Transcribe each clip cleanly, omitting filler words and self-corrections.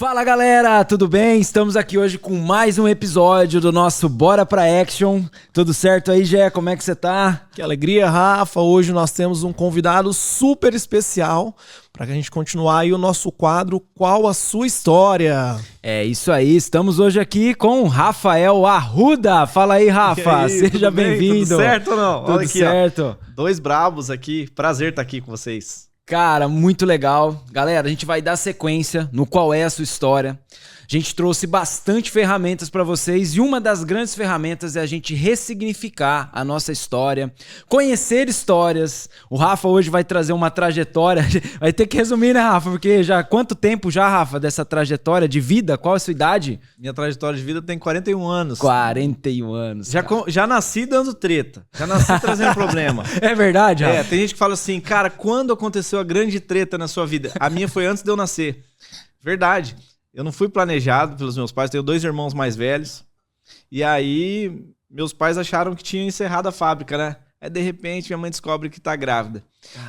Fala galera, tudo bem? Estamos aqui hoje com mais um episódio do nosso Bora Pra Action. Tudo certo aí, Gé? Como é que você tá? Que alegria, Rafa. Hoje nós temos um convidado super especial para que a gente continuar aí o nosso quadro Qual a Sua História? É isso aí, estamos hoje aqui com Rafael Arruda. Fala aí, Rafa, aí, seja bem-vindo. Tudo certo ou não? Tudo Olha aqui, certo. ó. Dois brabos aqui, prazer estar aqui com vocês. Cara, muito legal. Galera, a gente vai dar sequência no Qual é a Sua História. A gente trouxe bastante ferramentas para vocês e uma das grandes ferramentas é a gente ressignificar a nossa história, conhecer histórias. O Rafa hoje vai trazer uma trajetória, vai ter que resumir, né, Rafa? Porque já quanto tempo já, Rafa, dessa trajetória de vida? Qual é a sua idade? Minha trajetória de vida tem 41 anos. 41 anos. Já nasci dando treta, já nasci trazendo problema. É verdade, Rafa? Tem gente que fala assim, cara, quando aconteceu a grande treta na sua vida? A minha foi antes de eu nascer. Verdade. Eu não fui planejado pelos meus pais, tenho 2 irmãos mais velhos. E aí, meus pais acharam que tinham encerrado a fábrica, né? Aí, de repente, minha mãe descobre que tá grávida.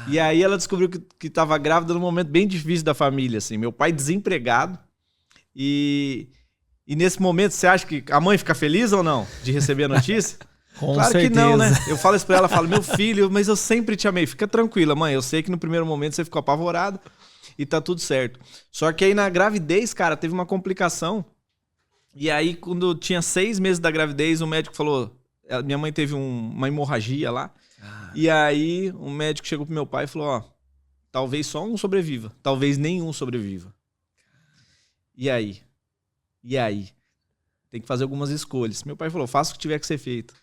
E aí, ela descobriu que tava grávida num momento bem difícil da família, assim. Meu pai desempregado. E nesse momento, você acha que a mãe fica feliz ou não de receber a notícia? Com claro certeza. que não, né? Eu falo isso pra ela, falo, meu filho, mas eu sempre te amei. Fica tranquila, mãe. Eu sei que no primeiro momento você ficou apavorado. E tá tudo certo. Só que aí na gravidez, cara, teve uma complicação. E aí, quando tinha 6 meses da gravidez, o médico falou... Minha mãe teve uma hemorragia lá. E aí, o médico chegou pro meu pai e falou, ó... Talvez só um sobreviva. Talvez nenhum sobreviva. E aí? Tem que fazer algumas escolhas. Meu pai falou, faça o que tiver que ser feito.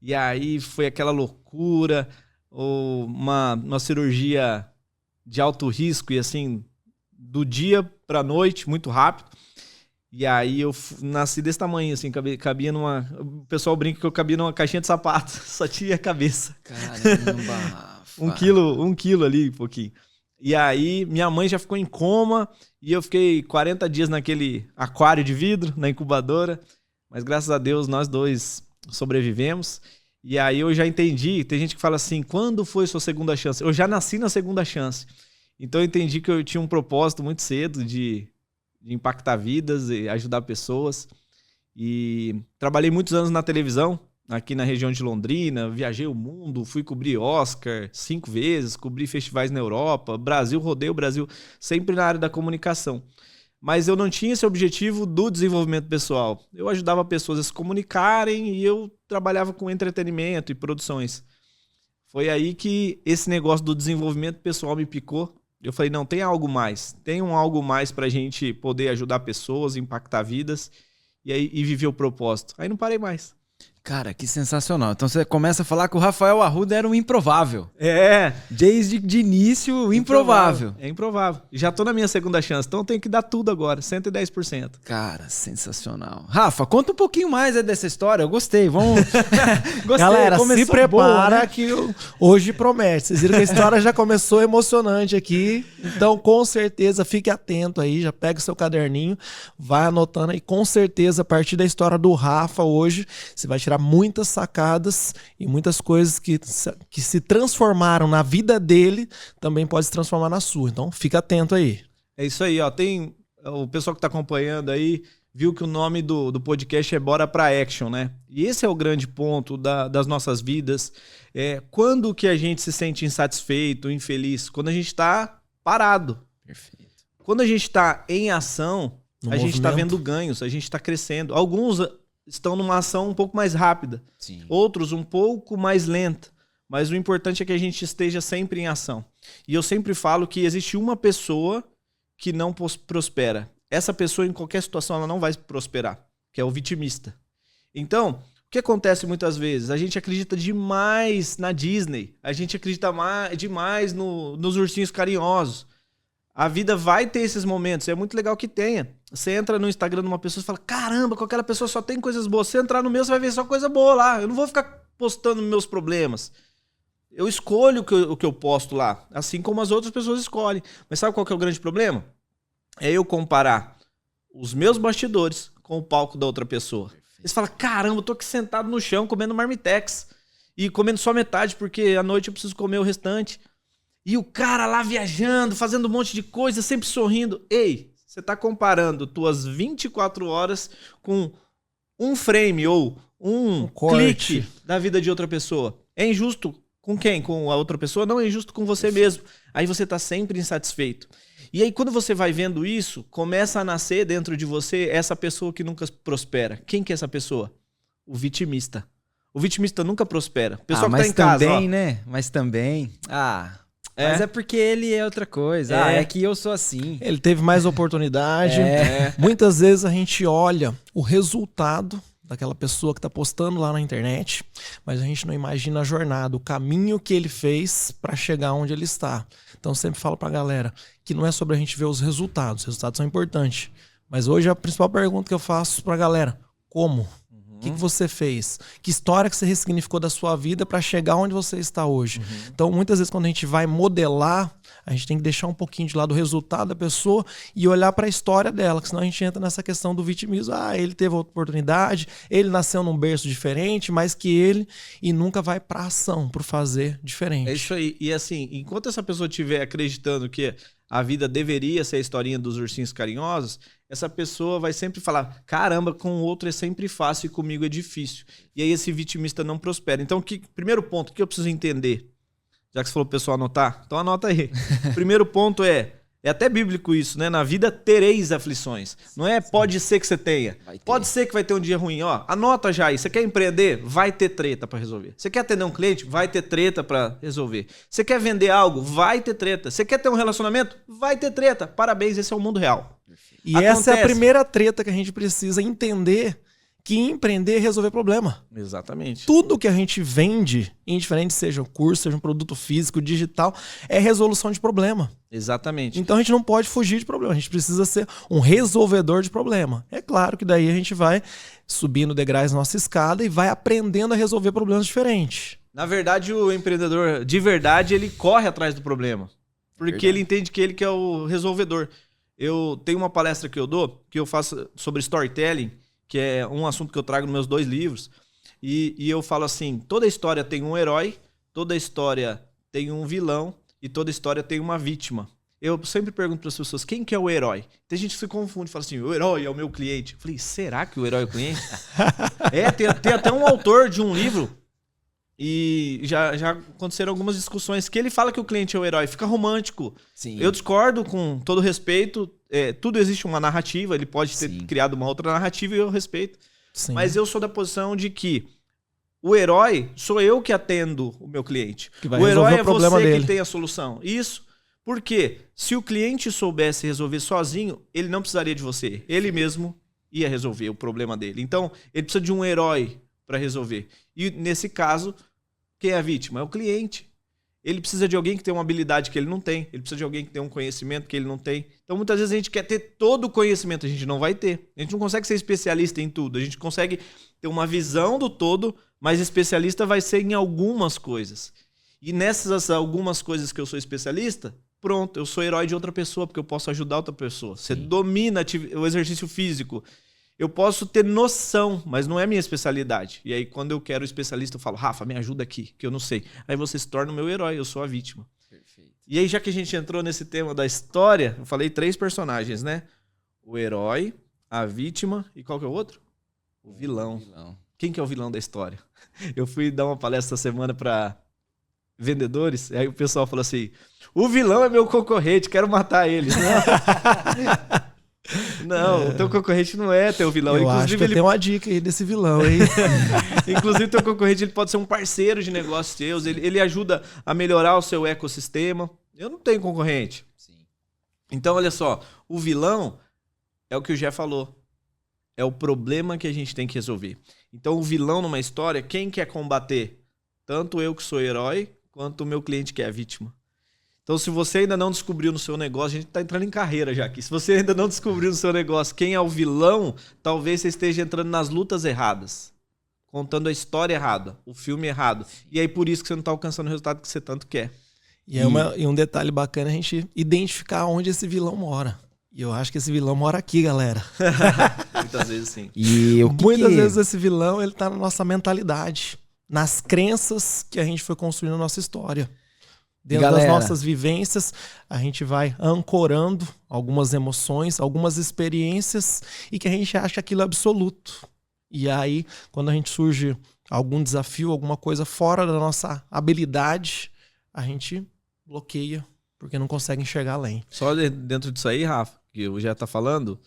E aí, foi aquela loucura. Uma cirurgia... de alto risco e assim, do dia pra noite, muito rápido. E aí eu nasci desse tamanho, assim, cabia numa... O pessoal brinca que eu cabia numa caixinha de sapato, só tinha a cabeça. Caramba! 1 quilo ali, um pouquinho. E aí minha mãe já ficou em coma e eu fiquei 40 dias naquele aquário de vidro, na incubadora. Mas graças a Deus nós 2 sobrevivemos. E aí eu já entendi, tem gente que fala assim, quando foi sua segunda chance? Eu já nasci na segunda chance. Então eu entendi que eu tinha um propósito muito cedo de impactar vidas e ajudar pessoas. E trabalhei muitos anos na televisão, aqui na região de Londrina, viajei o mundo, fui cobrir Oscar 5 vezes, cobri festivais na Europa, Brasil, rodei o Brasil, sempre na área da comunicação. Mas eu não tinha esse objetivo do desenvolvimento pessoal. Eu ajudava pessoas a se comunicarem e eu trabalhava com entretenimento e produções. Foi aí que esse negócio do desenvolvimento pessoal me picou. Eu falei, não, tem algo mais. Tem algo mais pra gente poder ajudar pessoas, impactar vidas e viver o propósito. Aí não parei mais. Cara, que sensacional. Então você começa a falar que o Rafael Arruda era um improvável. É. Desde de início, improvável. É improvável. Já tô na minha segunda chance, então eu tenho que dar tudo agora, 110%. Cara, sensacional. Rafa, conta um pouquinho mais dessa história. Eu gostei. Vamos. Gostei. Galera, se prepara boa, né? que hoje promete. Vocês viram que a história já começou emocionante aqui. Então, com certeza, fique atento aí. Já pega o seu caderninho, vai anotando aí. Com certeza, a partir da história do Rafa hoje, você vai tirar muitas sacadas e muitas coisas que se transformaram na vida dele, também pode se transformar na sua. Então, fica atento aí. É isso aí, ó. Tem o pessoal que tá acompanhando aí, viu que o nome do podcast é Bora Pra Action, né? E esse é o grande ponto das nossas vidas. Quando que a gente se sente insatisfeito, infeliz? Quando a gente tá parado. Perfeito. Quando a gente tá em ação, a gente tá movimento. vendo ganhos, a gente tá crescendo. Alguns estão numa ação um pouco mais rápida, Sim. outros um pouco mais lenta. Mas o importante é que a gente esteja sempre em ação. E eu sempre falo que existe uma pessoa que não prospera. Essa pessoa, em qualquer situação, ela não vai prosperar, que é o vitimista. Então, o que acontece muitas vezes? A gente acredita demais na Disney, a gente acredita demais nos ursinhos carinhosos. A vida vai ter esses momentos, é muito legal que tenha. Você entra no Instagram de uma pessoa e fala, caramba, com aquela pessoa só tem coisas boas. Você entrar no meu, você vai ver só coisa boa lá. Eu não vou ficar postando meus problemas. Eu escolho o que eu posto lá, assim como as outras pessoas escolhem. Mas sabe qual que é o grande problema? É eu comparar os meus bastidores com o palco da outra pessoa. Eles falam, caramba, eu tô aqui sentado no chão comendo marmitex e comendo só metade porque à noite eu preciso comer o restante. E o cara lá viajando, fazendo um monte de coisa, sempre sorrindo. Ei, Você tá comparando tuas 24 horas com um frame ou um clique da vida de outra pessoa. É injusto com quem? Com a outra pessoa? Não, é injusto com você mesmo. Aí você tá sempre insatisfeito. E aí quando você vai vendo isso, começa a nascer dentro de você essa pessoa que nunca prospera. Quem que é essa pessoa? O vitimista. O vitimista nunca prospera. O pessoal que tá em casa, também, né? Mas também... Mas é porque ele é outra coisa. É que eu sou assim. Ele teve mais oportunidade. Muitas vezes a gente olha o resultado daquela pessoa que está postando lá na internet, mas a gente não imagina a jornada, o caminho que ele fez para chegar onde ele está. Então eu sempre falo para a galera que não é sobre a gente ver os resultados são importantes. Mas hoje a principal pergunta que eu faço para a galera, como? O que você fez? Que história que você ressignificou da sua vida para chegar onde você está hoje? Então, muitas vezes, quando a gente vai modelar, a gente tem que deixar um pouquinho de lado o resultado da pessoa e olhar para a história dela, que senão a gente entra nessa questão do vitimismo. Ele teve outra oportunidade, ele nasceu num berço diferente, mais que ele, e nunca vai para ação, para fazer diferente. É isso aí. E assim, enquanto essa pessoa estiver acreditando que a vida deveria ser a historinha dos ursinhos carinhosos, essa pessoa vai sempre falar, caramba, com o outro é sempre fácil e comigo é difícil. E aí esse vitimista não prospera. Então, primeiro ponto que eu preciso entender, já que você falou pro pessoal anotar, então anota aí. Primeiro ponto é até bíblico isso, né? Na vida tereis aflições. Não é pode ser que você tenha. Pode ser que vai ter um dia ruim. Ó, anota já aí. Você quer empreender? Vai ter treta para resolver. Você quer atender um cliente? Vai ter treta para resolver. Você quer vender algo? Vai ter treta. Você quer ter um relacionamento? Vai ter treta. Parabéns, esse é o mundo real. E essa é a primeira treta que a gente precisa entender, que empreender é resolver problema. Exatamente. Tudo que a gente vende, indiferente seja um curso, seja um produto físico, digital, é resolução de problema. Exatamente. Então a gente não pode fugir de problema, a gente precisa ser um resolvedor de problema. É claro que daí a gente vai subindo degraus na nossa escada e vai aprendendo a resolver problemas diferentes. Na verdade, o empreendedor de verdade, ele corre atrás do problema. Porque ele entende que ele que é o resolvedor. Eu tenho uma palestra que eu dou, que eu faço sobre storytelling, que é um assunto que eu trago nos meus 2 livros. E eu falo assim, toda história tem um herói, toda história tem um vilão e toda história tem uma vítima. Eu sempre pergunto para as pessoas, quem que é o herói? Tem gente que se confunde, fala assim, o herói é o meu cliente. Eu falei, será que o herói é o cliente? Tem até um autor de um livro, e já aconteceram algumas discussões, que ele fala que o cliente é o herói, fica romântico. Sim. Eu discordo com todo respeito, tudo existe uma narrativa, ele pode ter criado uma outra narrativa e eu respeito. Sim. Mas eu sou da posição de que o herói sou eu que atendo o meu cliente. O herói é você dele. Que tem a solução. Isso. Porque se o cliente soubesse resolver sozinho, ele não precisaria de você. Ele mesmo ia resolver o problema dele. Então, ele precisa de um herói para resolver. E nesse caso, quem é a vítima? É o cliente. Ele precisa de alguém que tem uma habilidade que ele não tem. Ele precisa de alguém que tem um conhecimento que ele não tem. Então, muitas vezes a gente quer ter todo o conhecimento, a gente não vai ter. A gente não consegue ser especialista em tudo. A gente consegue ter uma visão do todo, mas especialista vai ser em algumas coisas. E nessas algumas coisas que eu sou especialista, pronto, eu sou herói de outra pessoa, porque eu posso ajudar outra pessoa. Você domina o exercício físico. Eu posso ter noção, mas não é minha especialidade. E aí, quando eu quero o especialista, eu falo, Rafa, me ajuda aqui, que eu não sei. Aí você se torna o meu herói, eu sou a vítima. Perfeito. E aí, já que a gente entrou nesse tema da história, eu falei 3 personagens, né? O herói, a vítima e qual que é o outro? O vilão. Quem que é o vilão da história? Eu fui dar uma palestra essa semana para vendedores, aí o pessoal falou assim, o vilão é meu concorrente, quero matar ele. Não, o teu concorrente não é teu vilão. Eu Inclusive, acho que ele tem uma dica aí desse vilão, hein? Inclusive, o teu concorrente ele pode ser um parceiro de negócios teus, ele ajuda a melhorar o seu ecossistema. Eu não tenho concorrente. Sim. Então, olha só, o vilão é o que o Jé falou. É o problema que a gente tem que resolver. Então, o vilão numa história, quem quer combater? Tanto eu que sou herói, quanto o meu cliente que é a vítima. Então, se você ainda não descobriu no seu negócio, a gente está entrando em carreira já aqui. Se você ainda não descobriu no seu negócio quem é o vilão, talvez você esteja entrando nas lutas erradas. Contando a história errada, o filme errado. E aí, por isso que você não está alcançando o resultado que você tanto quer. E um detalhe bacana é a gente identificar onde esse vilão mora. E eu acho que esse vilão mora aqui, galera. Muitas vezes, sim. E muitas vezes esse vilão ele tá na nossa mentalidade. Nas crenças que a gente foi construindo na nossa história. Dentro das nossas vivências, a gente vai ancorando algumas emoções, algumas experiências e que a gente acha aquilo absoluto. E aí, quando a gente surge algum desafio, alguma coisa fora da nossa habilidade, a gente bloqueia, porque não consegue enxergar além. Só dentro disso aí, Rafa, que eu já tá falando,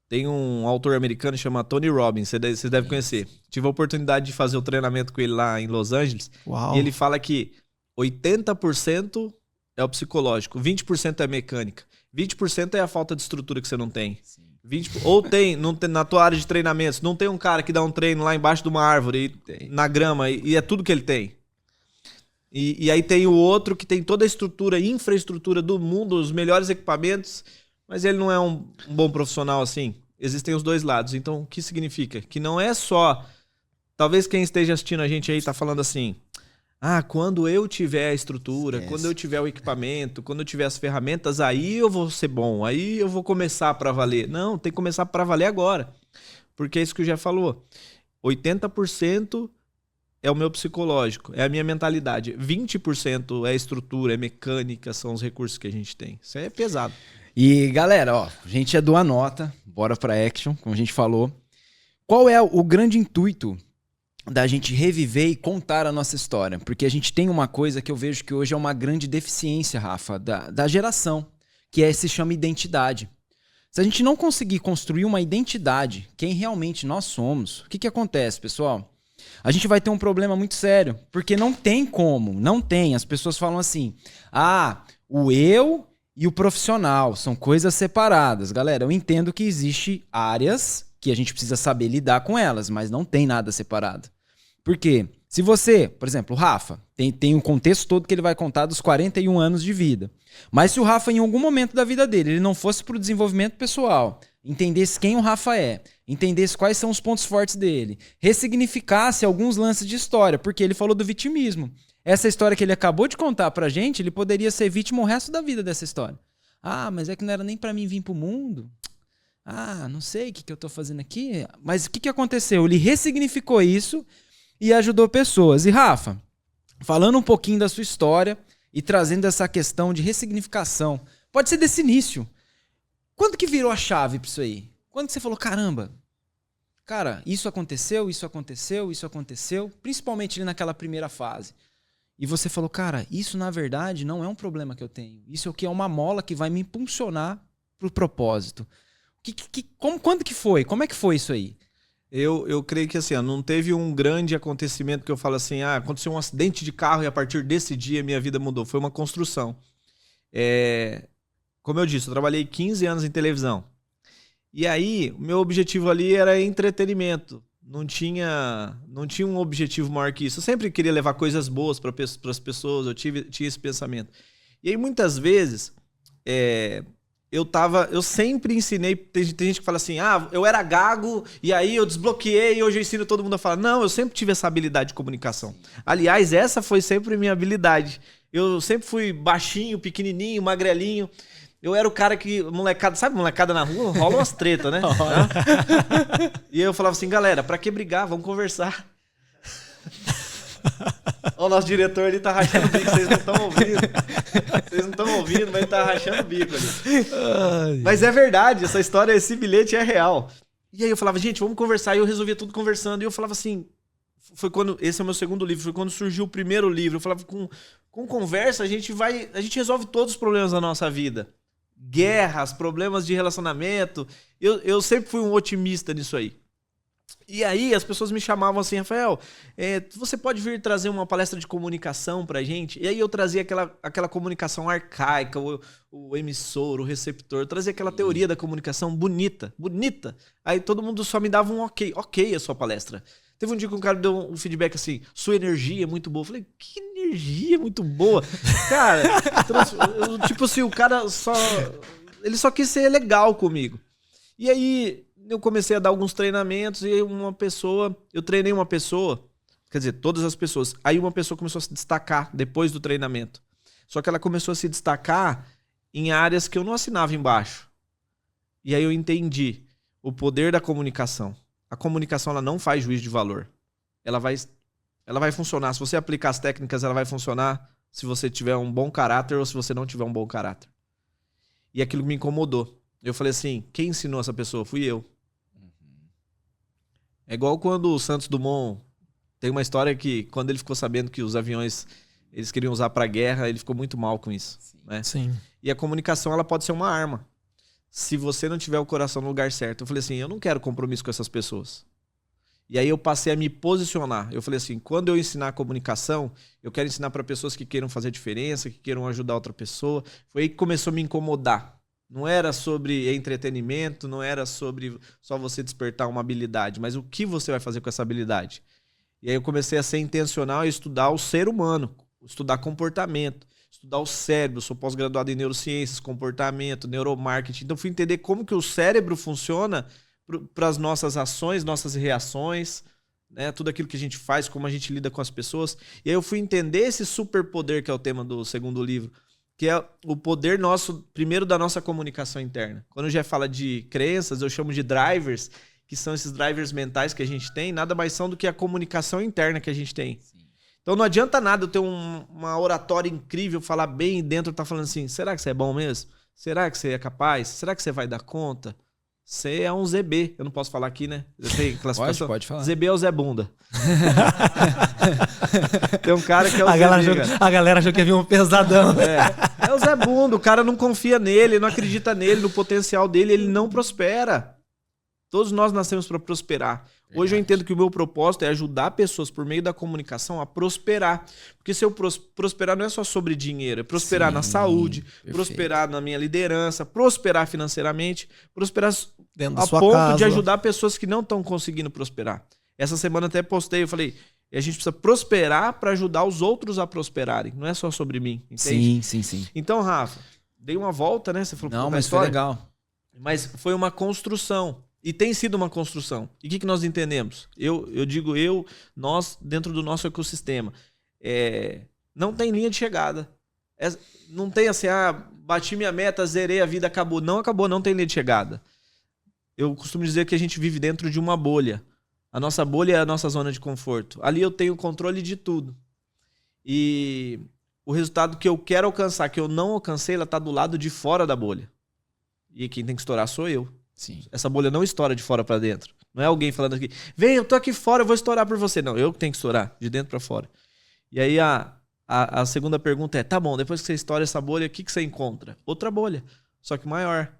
tem um autor americano que chama Tony Robbins, você deve conhecer. Tive a oportunidade de fazer o treinamento com ele lá em Los Angeles. Uau. E ele fala que 80% é o psicológico, 20% é a mecânica, 20% é a falta de estrutura que você não tem. 20, ou não tem na tua área de treinamentos, não tem um cara que dá um treino lá embaixo de uma árvore, na grama, e é tudo que ele tem. E aí tem o outro que tem toda a estrutura, infraestrutura do mundo, os melhores equipamentos, mas ele não é um bom profissional assim. Existem os dois lados. Então, o que significa? Que não é só... Talvez quem esteja assistindo a gente aí tá falando assim... quando eu tiver a estrutura, quando eu tiver o equipamento, quando eu tiver as ferramentas, aí eu vou ser bom, aí eu vou começar para valer. Não, tem que começar para valer agora. Porque é isso que o Jeff falou. 80% é o meu psicológico, é a minha mentalidade. 20% é a estrutura, é mecânica, são os recursos que a gente tem. Isso aí é pesado. E galera, ó, a gente é do Anota, bora pra action, como a gente falou. Qual é o grande intuito da gente reviver e contar a nossa história? Porque a gente tem uma coisa que eu vejo que hoje é uma grande deficiência, Rafa, da geração, que se chama identidade. Se a gente não conseguir construir uma identidade, quem realmente nós somos, o que acontece, pessoal? A gente vai ter um problema muito sério, porque não tem como, não tem. As pessoas falam assim, o eu e o profissional são coisas separadas. Galera, eu entendo que existe áreas que a gente precisa saber lidar com elas, mas não tem nada separado. Por quê? Se você, por exemplo, o Rafa, tem um contexto todo que ele vai contar dos 41 anos de vida. Mas se o Rafa, em algum momento da vida dele, ele não fosse para o desenvolvimento pessoal, entendesse quem o Rafa é, entendesse quais são os pontos fortes dele, ressignificasse alguns lances de história, porque ele falou do vitimismo. Essa história que ele acabou de contar pra gente, ele poderia ser vítima o resto da vida dessa história. Mas é que não era nem pra mim vir pro mundo. Não sei o que eu tô fazendo aqui. Mas o que aconteceu? Ele ressignificou isso e ajudou pessoas. E Rafa, falando um pouquinho da sua história e trazendo essa questão de ressignificação, pode ser desse início. Quando que virou a chave pra isso aí? Quando que você falou, caramba, cara, isso aconteceu, principalmente ali naquela primeira fase. E você falou, cara, isso na verdade não é um problema que eu tenho. Isso aqui é uma mola que vai me impulsionar pro propósito. Quando que foi? Como é que foi isso aí? Eu creio que assim, não teve um grande acontecimento que eu falo assim, aconteceu um acidente de carro e a partir desse dia minha vida mudou. Foi uma construção. Como eu disse, eu trabalhei 15 anos em televisão. E aí, o meu objetivo ali era entretenimento. Não tinha um objetivo maior que isso. Eu sempre queria levar coisas boas para as pessoas, tinha esse pensamento. E aí, muitas vezes, eu sempre ensinei, tem gente que fala assim, eu era gago, e aí eu desbloqueei, e hoje eu ensino todo mundo a falar. Não, eu sempre tive essa habilidade de comunicação. Aliás, essa foi sempre minha habilidade. Eu sempre fui baixinho, pequenininho, magrelinho. Eu era o cara que, molecada na rua, rola umas tretas, né? E eu falava assim, galera, pra que brigar? Vamos conversar. O nosso diretor ali tá rachando o bico, vocês não estão ouvindo. Vocês não estão ouvindo, mas ele tá rachando o bico ali. Mas é verdade, essa história, esse bilhete é real. E aí eu falava, gente, vamos conversar. E eu resolvia tudo conversando. E eu falava assim, esse é o meu segundo livro, foi quando surgiu o primeiro livro. Eu falava, com conversa a gente resolve todos os problemas da nossa vida. Guerras, problemas de relacionamento. Eu sempre fui um otimista nisso aí. E aí as pessoas me chamavam assim, Rafael, você pode vir trazer uma palestra de comunicação pra gente? E aí eu trazia aquela comunicação arcaica, o emissor, o receptor, eu trazia aquela teoria da comunicação bonita. Aí todo mundo só me dava um ok a sua palestra. Teve um dia que um cara deu um feedback assim, sua energia é muito boa. Eu falei, que energia muito boa? Cara, tipo assim, o cara ele só quis ser legal comigo. E aí eu comecei a dar alguns treinamentos e eu treinei uma pessoa, quer dizer, todas as pessoas. Aí uma pessoa começou a se destacar depois do treinamento. Só que ela começou a se destacar em áreas que eu não assinava embaixo. E aí eu entendi o poder da comunicação. A comunicação ela não faz juízo de valor. Ela vai funcionar. Se você aplicar as técnicas, ela vai funcionar se você tiver um bom caráter ou se você não tiver um bom caráter. E aquilo me incomodou. Eu falei assim, quem ensinou essa pessoa? Fui eu. É igual quando o Santos Dumont... Tem uma história que, quando ele ficou sabendo que os aviões eles queriam usar para guerra, ele ficou muito mal com isso. Sim. Né? Sim. E a comunicação, ela pode ser uma arma. Se você não tiver o coração no lugar certo. Eu falei assim, eu não quero compromisso com essas pessoas. E aí eu passei a me posicionar. Eu falei assim, quando eu ensinar a comunicação, eu quero ensinar para pessoas que queiram fazer diferença, que queiram ajudar outra pessoa. Foi aí que começou a me incomodar. Não era sobre entretenimento, não era sobre só você despertar uma habilidade, mas o que você vai fazer com essa habilidade. E aí eu comecei a ser intencional e estudar o ser humano, estudar comportamento, estudar o cérebro. Eu sou pós-graduado em neurociências, comportamento, neuromarketing. Então fui entender como que o cérebro funciona para as nossas ações, nossas reações, né? Tudo aquilo que a gente faz, como a gente lida com as pessoas. E aí eu fui entender esse superpoder que é o tema do segundo livro, que é o poder nosso, primeiro da nossa comunicação interna. Quando já fala de crenças, eu chamo de drivers, que são esses drivers mentais que a gente tem, nada mais são do que a comunicação interna que a gente tem. Sim. Então não adianta nada eu ter uma oratória incrível, falar bem e dentro tá falando assim, será que você é bom mesmo? Será que você é capaz? Será que você vai dar conta? Você é um ZB. Eu não posso falar aqui, né? Eu tenho classificação. Pode falar. ZB é o Zé Bunda. Tem um cara que é o ZB. A galera achou que ia vir um pesadão. É o Zé Bunda. O cara não confia nele, não acredita nele, no potencial dele, ele não prospera. Todos nós nascemos para prosperar. Verdade. Hoje eu entendo que o meu propósito é ajudar pessoas por meio da comunicação a prosperar. Porque se eu prosperar não é só sobre dinheiro, é prosperar na saúde, perfeito. Prosperar na minha liderança, prosperar financeiramente, prosperar dentro da a sua ponto casa. De ajudar pessoas que não estão conseguindo prosperar. Essa semana até postei, eu falei, a gente precisa prosperar para ajudar os outros a prosperarem. Não é só sobre mim, entende? Sim. Então, Rafa, dei uma volta, né? Você falou, não, mas foi legal. Mas foi uma construção. E tem sido uma construção. E o que nós entendemos? Eu digo nós, dentro do nosso ecossistema. Não tem linha de chegada. Não tem assim, bati minha meta, zerei a vida, acabou. Não acabou, não tem linha de chegada. Eu costumo dizer que a gente vive dentro de uma bolha. A nossa bolha é a nossa zona de conforto. Ali eu tenho controle de tudo. E o resultado que eu quero alcançar, que eu não alcancei, ela está do lado de fora da bolha. E quem tem que estourar sou eu. Sim. Essa bolha não estoura de fora para dentro. Não é alguém falando aqui, vem, eu tô aqui fora, eu vou estourar por você. Não, eu que tenho que estourar, de dentro para fora. E aí a segunda pergunta é, tá bom, depois que você estoura essa bolha, o que você encontra? Outra bolha, só que maior.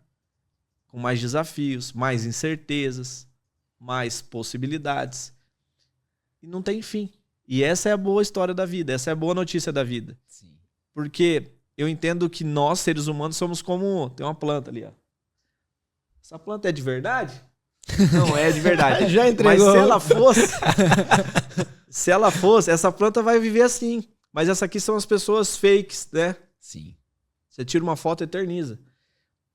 Com mais desafios, mais incertezas, mais possibilidades. E não tem fim. E essa é a boa história da vida, essa é a boa notícia da vida. Sim. Porque eu entendo que nós, seres humanos, somos como... Tem uma planta ali, ó. Essa planta é de verdade? Não é de verdade. Já entregou. Mas se ela fosse, essa planta vai viver assim. Mas essa aqui são as pessoas fakes, né? Sim. Você tira uma foto e eterniza.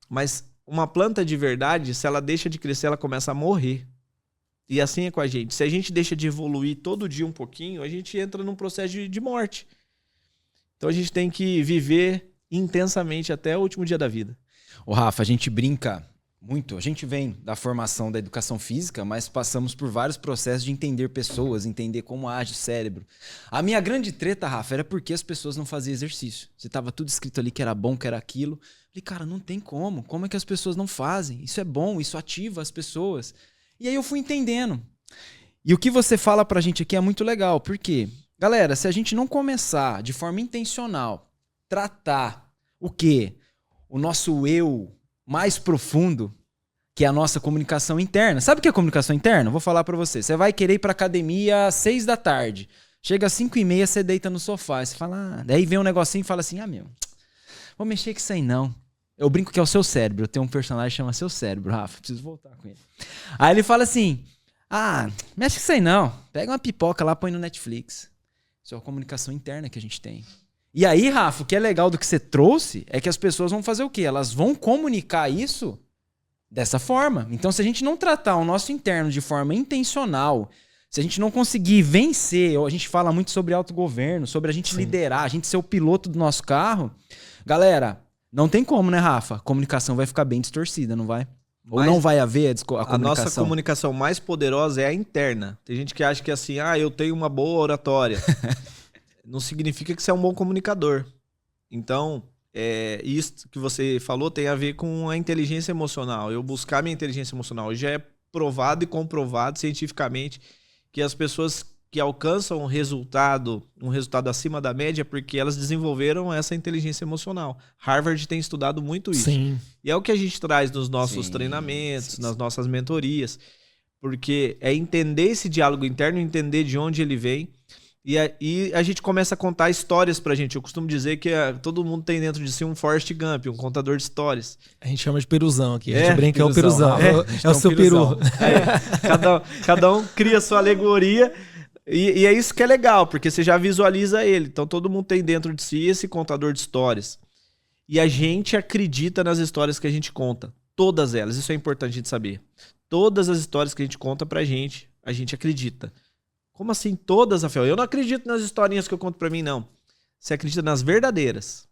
Mas uma planta de verdade, se ela deixa de crescer, ela começa a morrer. E assim é com a gente. Se a gente deixa de evoluir todo dia um pouquinho, a gente entra num processo de morte. Então a gente tem que viver intensamente até o último dia da vida. Ô Rafa, a gente brinca muito. A gente vem da formação da educação física, mas passamos por vários processos de entender pessoas, entender como age o cérebro. A minha grande treta, Rafa, era porque as pessoas não faziam exercício. Você tava tudo escrito ali que era bom, que era aquilo. Falei, cara, não tem como. Como é que as pessoas não fazem? Isso é bom, isso ativa as pessoas. E aí eu fui entendendo. E o que você fala pra gente aqui é muito legal. Por quê? Galera, se a gente não começar de forma intencional, tratar o quê? O nosso eu mais profundo, que é a nossa comunicação interna. Sabe o que é comunicação interna? Vou falar pra você. Você vai querer ir pra academia às 6 da tarde. Chega às 5h30, você deita no sofá. Você fala, daí vem um negocinho e fala assim, vou mexer com isso aí não. Eu brinco que é o seu cérebro. Eu tenho um personagem que chama Seu Cérebro, Rafa. Preciso voltar com ele. Aí ele fala assim, mexe com isso aí não. Pega uma pipoca lá, põe no Netflix. Isso é a comunicação interna que a gente tem. E aí, Rafa, o que é legal do que você trouxe é que as pessoas vão fazer o quê? Elas vão comunicar isso dessa forma. Então, se a gente não tratar o nosso interno de forma intencional, se a gente não conseguir vencer, ou a gente fala muito sobre autogoverno, sobre a gente liderar, a gente ser o piloto do nosso carro, galera, não tem como, né, Rafa? A comunicação vai ficar bem distorcida, não vai? Ou mas não vai haver a comunicação? A nossa comunicação mais poderosa é a interna. Tem gente que acha que assim, eu tenho uma boa oratória. não significa que você é um bom comunicador. Então, isso que você falou tem a ver com a inteligência emocional. Eu buscar minha inteligência emocional. Já é provado e comprovado cientificamente que as pessoas que alcançam um resultado acima da média porque elas desenvolveram essa inteligência emocional. Harvard tem estudado muito isso. Sim. E é o que a gente traz nos nossos treinamentos, nas nossas mentorias, porque é entender esse diálogo interno, entender de onde ele vem, e a gente começa a contar histórias pra gente. Eu costumo dizer que todo mundo tem dentro de si um Forrest Gump, um contador de histórias. A gente chama de peruzão aqui. A gente brinca que é o peruzão. É o seu peruzão. peru. Cada um cria sua alegoria. E é isso que é legal, porque você já visualiza ele. Então todo mundo tem dentro de si esse contador de histórias. E a gente acredita nas histórias que a gente conta. Todas elas. Isso é importante a gente saber. Todas as histórias que a gente conta pra gente, a gente acredita. Como assim todas, Rafael? Eu não acredito nas historinhas que eu conto pra mim, não. Você acredita nas verdadeiras.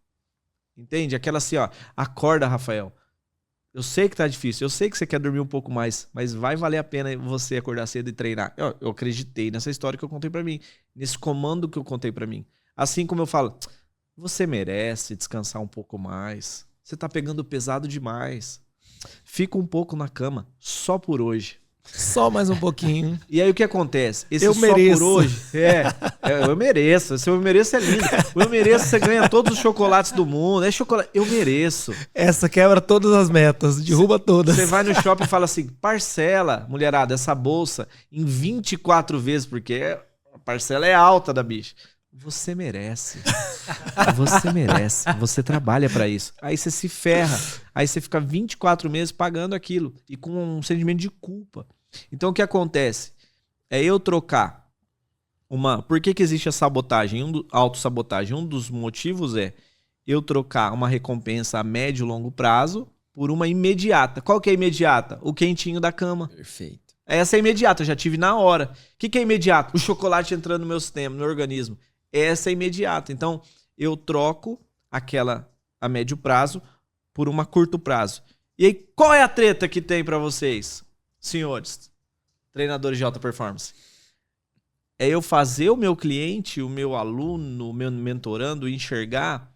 Entende? Aquela assim, ó. Acorda, Rafael. Eu sei que tá difícil, eu sei que você quer dormir um pouco mais, mas vai valer a pena você acordar cedo e treinar. Eu acreditei nessa história que eu contei pra mim, nesse comando que eu contei pra mim. Assim como eu falo, você merece descansar um pouco mais. Você tá pegando pesado demais. Fica um pouco na cama, só por hoje. Só mais um pouquinho. E aí o que acontece? Esse eu só mereço. por hoje. Eu mereço. Se eu mereço é lindo. O eu mereço, você ganha todos os chocolates do mundo. É chocolate. Eu mereço. Essa quebra todas as metas, derruba todas. Você vai no shopping e fala assim: parcela, mulherada, essa bolsa em 24 vezes, porque a parcela é alta da bicha. Você merece. Você merece. Você trabalha pra isso. Aí você se ferra. Aí você fica 24 meses pagando aquilo. E com um sentimento de culpa. Então o que acontece? É eu trocar uma... Por que existe a sabotagem? Autossabotagem. Um dos motivos é eu trocar uma recompensa a médio e longo prazo por uma imediata. Qual que é a imediata? O quentinho da cama. Perfeito. Essa é imediata, eu já tive na hora. O que é imediato? O chocolate entrando no meu sistema, no organismo. Essa é imediata. Então, eu troco aquela a médio prazo por uma curto prazo. E aí, qual é a treta que tem pra vocês, senhores, treinadores de alta performance? É eu fazer o meu cliente, o meu aluno, o meu mentorando enxergar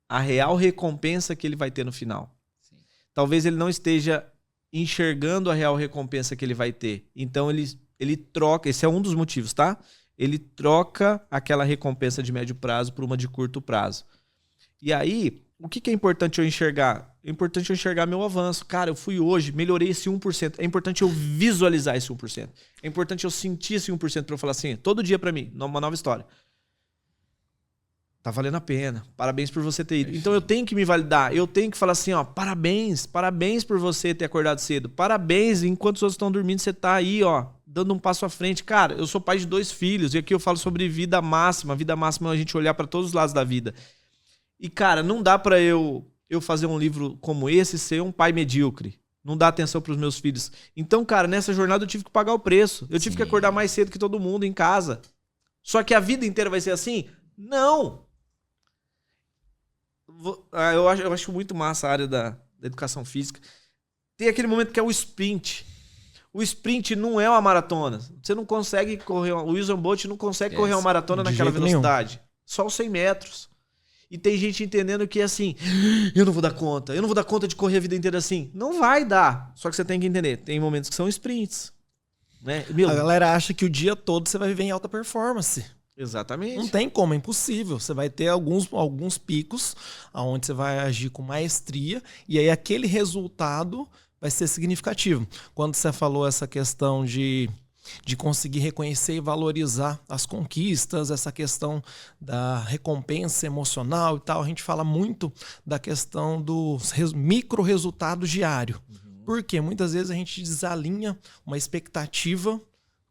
a real recompensa que ele vai ter no final. Sim. Talvez ele não esteja enxergando a real recompensa que ele vai ter. Então, ele troca, esse é um dos motivos, tá? Ele troca aquela recompensa de médio prazo por uma de curto prazo. E aí, o que é importante eu enxergar? É importante eu enxergar meu avanço. Cara, eu fui hoje, melhorei esse 1%. É importante eu visualizar esse 1%. É importante eu sentir esse 1% para eu falar assim, todo dia para mim, uma nova história. Tá valendo a pena. Parabéns por você ter ido. Então eu tenho que me validar. Eu tenho que falar assim, ó, parabéns por você ter acordado cedo. Parabéns, enquanto os outros estão dormindo, você tá aí, ó, dando um passo à frente. Cara, eu sou pai de 2 filhos e aqui eu falo sobre vida máxima. Vida máxima é a gente olhar para todos os lados da vida. E, cara, não dá para eu fazer um livro como esse e ser um pai medíocre. Não dá atenção pros meus filhos. Então, cara, nessa jornada eu tive que pagar o preço. Eu tive que acordar mais cedo que todo mundo em casa. Só que a vida inteira vai ser assim? Não! Eu acho muito massa a área da educação física. Tem aquele momento que é o sprint. O sprint não é uma maratona. Você não consegue correr... O Usain Bolt não consegue correr uma maratona naquela velocidade. Nenhum. Só os 100 metros. E tem gente entendendo que é assim, eu não vou dar conta de correr a vida inteira assim. Não vai dar. Só que você tem que entender, tem momentos que são sprints. Né? A galera acha que o dia todo você vai viver em alta performance. Exatamente. Não tem como, é impossível. Você vai ter alguns picos onde você vai agir com maestria e aí aquele resultado vai ser significativo. Quando você falou essa questão de conseguir reconhecer e valorizar as conquistas, essa questão da recompensa emocional e tal, a gente fala muito da questão dos micro resultados diários. Porque muitas vezes a gente desalinha uma expectativa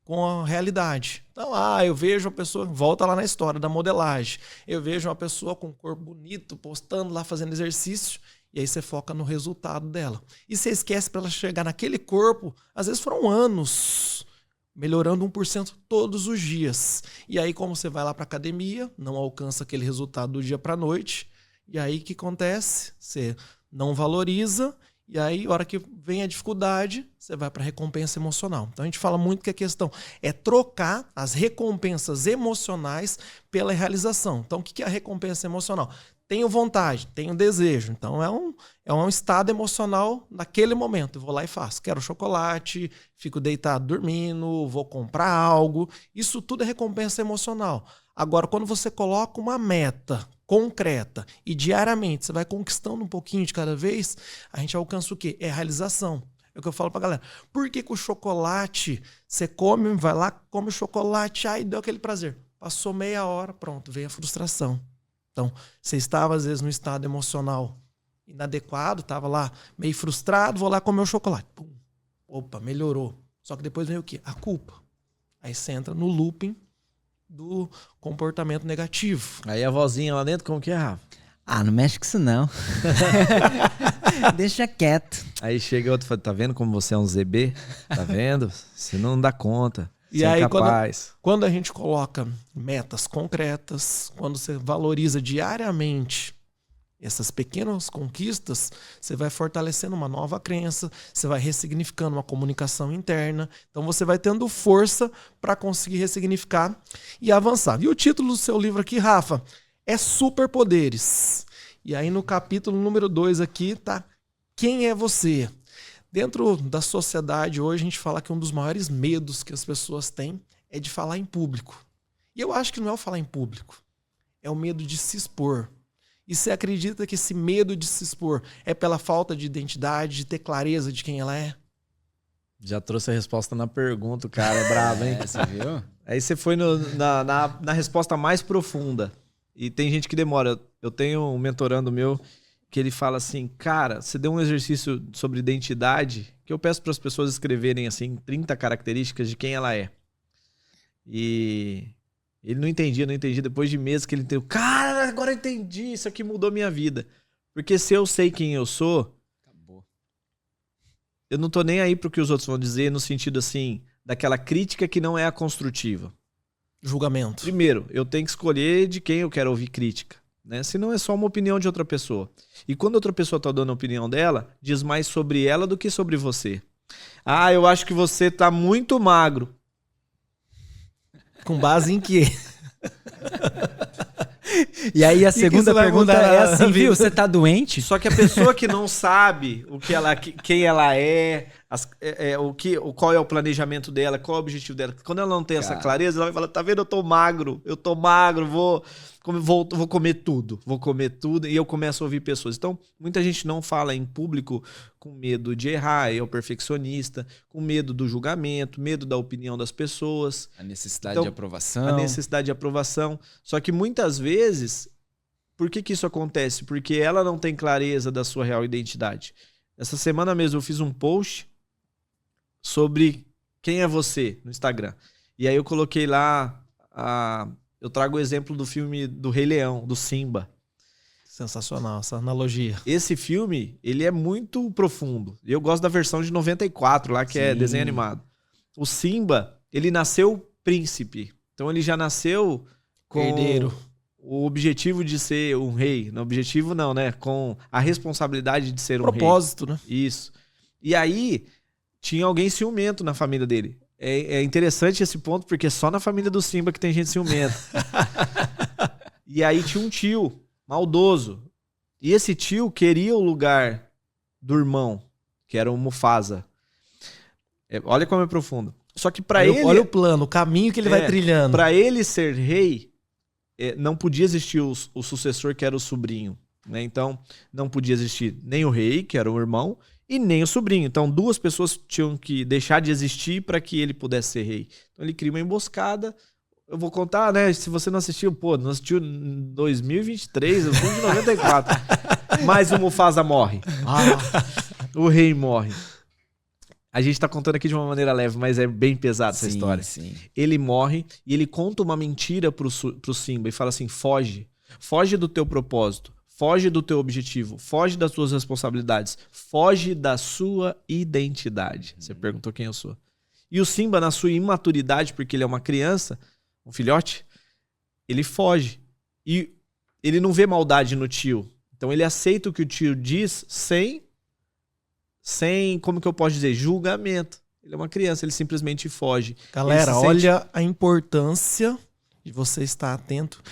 com a realidade. Então, eu vejo uma pessoa, volta lá na história da modelagem, eu vejo uma pessoa com um corpo bonito, postando lá, fazendo exercício, e aí você foca no resultado dela. E você esquece para ela chegar naquele corpo, às vezes foram anos, melhorando 1% todos os dias. E aí, como você vai lá para academia, não alcança aquele resultado do dia para a noite, e aí o que acontece? Você não valoriza, E aí, a hora que vem a dificuldade, você vai para a recompensa emocional. Então, a gente fala muito que a questão é trocar as recompensas emocionais pela realização. Então, o que é a recompensa emocional? Tenho vontade, tenho desejo. Então, é um estado emocional naquele momento. Eu vou lá e faço. Quero chocolate, fico deitado dormindo, vou comprar algo. Isso tudo é recompensa emocional. Agora, quando você coloca uma meta concreta e diariamente você vai conquistando um pouquinho de cada vez, a gente alcança o quê? É a realização. É o que eu falo pra galera. Por que o chocolate, você come, vai lá, come o chocolate, aí deu aquele prazer. Passou meia hora, pronto, veio a frustração. Então, você estava às vezes num estado emocional inadequado, estava lá meio frustrado, vou lá comer o chocolate. Pum. Opa, melhorou. Só que depois vem o quê? A culpa. Aí você entra no looping do comportamento negativo. Aí a vozinha lá dentro, como que é, Rafa? Ah, não mexe com isso não. Deixa quieto. Aí chega outro e fala, tá vendo como você é um ZB? Tá vendo? Você não dá conta. E você aí, é capaz. quando a gente coloca metas concretas, quando você valoriza diariamente essas pequenas conquistas, você vai fortalecendo uma nova crença, você vai ressignificando uma comunicação interna. Então você vai tendo força para conseguir ressignificar e avançar. E o título do seu livro aqui, Rafa, é Superpoderes. E aí no capítulo número 2 aqui tá Quem é você? Dentro da sociedade hoje a gente fala que um dos maiores medos que as pessoas têm é de falar em público. E eu acho que não é o falar em público, é o medo de se expor. E você acredita que esse medo de se expor é pela falta de identidade, de ter clareza de quem ela é? Já trouxe a resposta na pergunta, o cara é brabo, hein? Você viu? Aí você foi na resposta mais profunda. E tem gente que demora. Eu tenho um mentorando meu que ele fala assim, cara, você deu um exercício sobre identidade que eu peço para as pessoas escreverem assim 30 características de quem ela é. E ele não entendia. Depois de meses que ele entendeu, cara, agora eu entendi, isso aqui mudou minha vida. Porque se eu sei quem eu sou, Acabou. eu não tô nem aí pro que os outros vão dizer no sentido assim, daquela crítica que não é a construtiva. Julgamento. Primeiro, eu tenho que escolher de quem eu quero ouvir crítica, né? Senão é só uma opinião de outra pessoa. E quando outra pessoa tá dando a opinião dela, diz mais sobre ela do que sobre você. Ah, eu acho que você tá muito magro. Com base em quê? E aí a que segunda isso vai pergunta mudar é na assim, vida? viu? Você tá doente? Só que a pessoa que não sabe quem ela é, qual é o planejamento dela, qual é o objetivo dela, quando ela não tem essa clareza, ela vai falar, tá vendo, eu tô magro, vou comer tudo, e eu começo a ouvir pessoas. Então, muita gente não fala em público com medo de errar, é o perfeccionista, com medo do julgamento, medo da opinião das pessoas. A necessidade Então, de aprovação. A necessidade de aprovação. Só que muitas vezes, por que isso acontece? Porque ela não tem clareza da sua real identidade. Essa semana mesmo eu fiz um post sobre quem é você no Instagram. E aí eu coloquei lá, eu trago o exemplo do filme do Rei Leão, do Simba. Sensacional essa analogia. Esse filme, ele é muito profundo. Eu gosto da versão de 94 lá, que é desenho animado. O Simba, ele nasceu príncipe. Então ele já nasceu com Herdeiro. o objetivo de ser um rei. No objetivo não, né? Com a responsabilidade de ser um Propósito, rei. né? Isso. E aí, tinha alguém ciumento na família dele. É interessante esse ponto, porque só na família do Simba que tem gente ciumenta. E aí tinha um tio maldoso. E esse tio queria o lugar do irmão, que era o Mufasa. Olha como é profundo. Só que para ele... Olha o plano, o caminho que ele vai trilhando. Para ele ser rei, não podia existir o sucessor, que era o sobrinho. Né? Então, não podia existir nem o rei, que era o irmão, e nem o sobrinho. Então, duas pessoas tinham que deixar de existir para que ele pudesse ser rei. Então, ele cria uma emboscada. Eu vou contar, né? Se você não assistiu, não assistiu em 2023, eu fui de 94. Mas o Mufasa morre. O rei morre. A gente tá contando aqui de uma maneira leve, mas é bem pesada essa história. Sim. Ele morre e ele conta uma mentira pro Simba e fala assim, foge. Foge do teu propósito. Foge do teu objetivo, foge das tuas responsabilidades, foge da sua identidade. Você perguntou quem eu sou. E o Simba, na sua imaturidade, porque ele é uma criança, um filhote, ele foge. E ele não vê maldade no tio. Então ele aceita o que o tio diz sem sem, como que eu posso dizer, julgamento. Ele é uma criança, ele simplesmente foge. Galera, Ele se olha a importância de você estar atento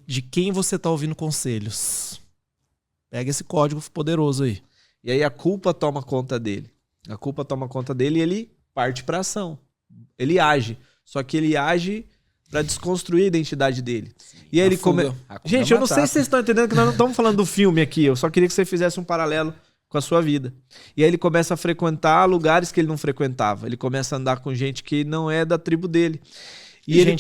de quem você tá ouvindo conselhos. Pega esse código poderoso aí. E aí a culpa toma conta dele. A culpa toma conta dele e ele parte pra ação. Ele age. Só que ele age pra desconstruir a identidade dele. E aí ele começa. Gente, eu não sei se vocês estão entendendo que nós não estamos falando do filme aqui. Eu só queria que você fizesse um paralelo com a sua vida. E aí ele começa a frequentar lugares que ele não frequentava. Ele começa a andar com gente que não é da tribo dele. E ele...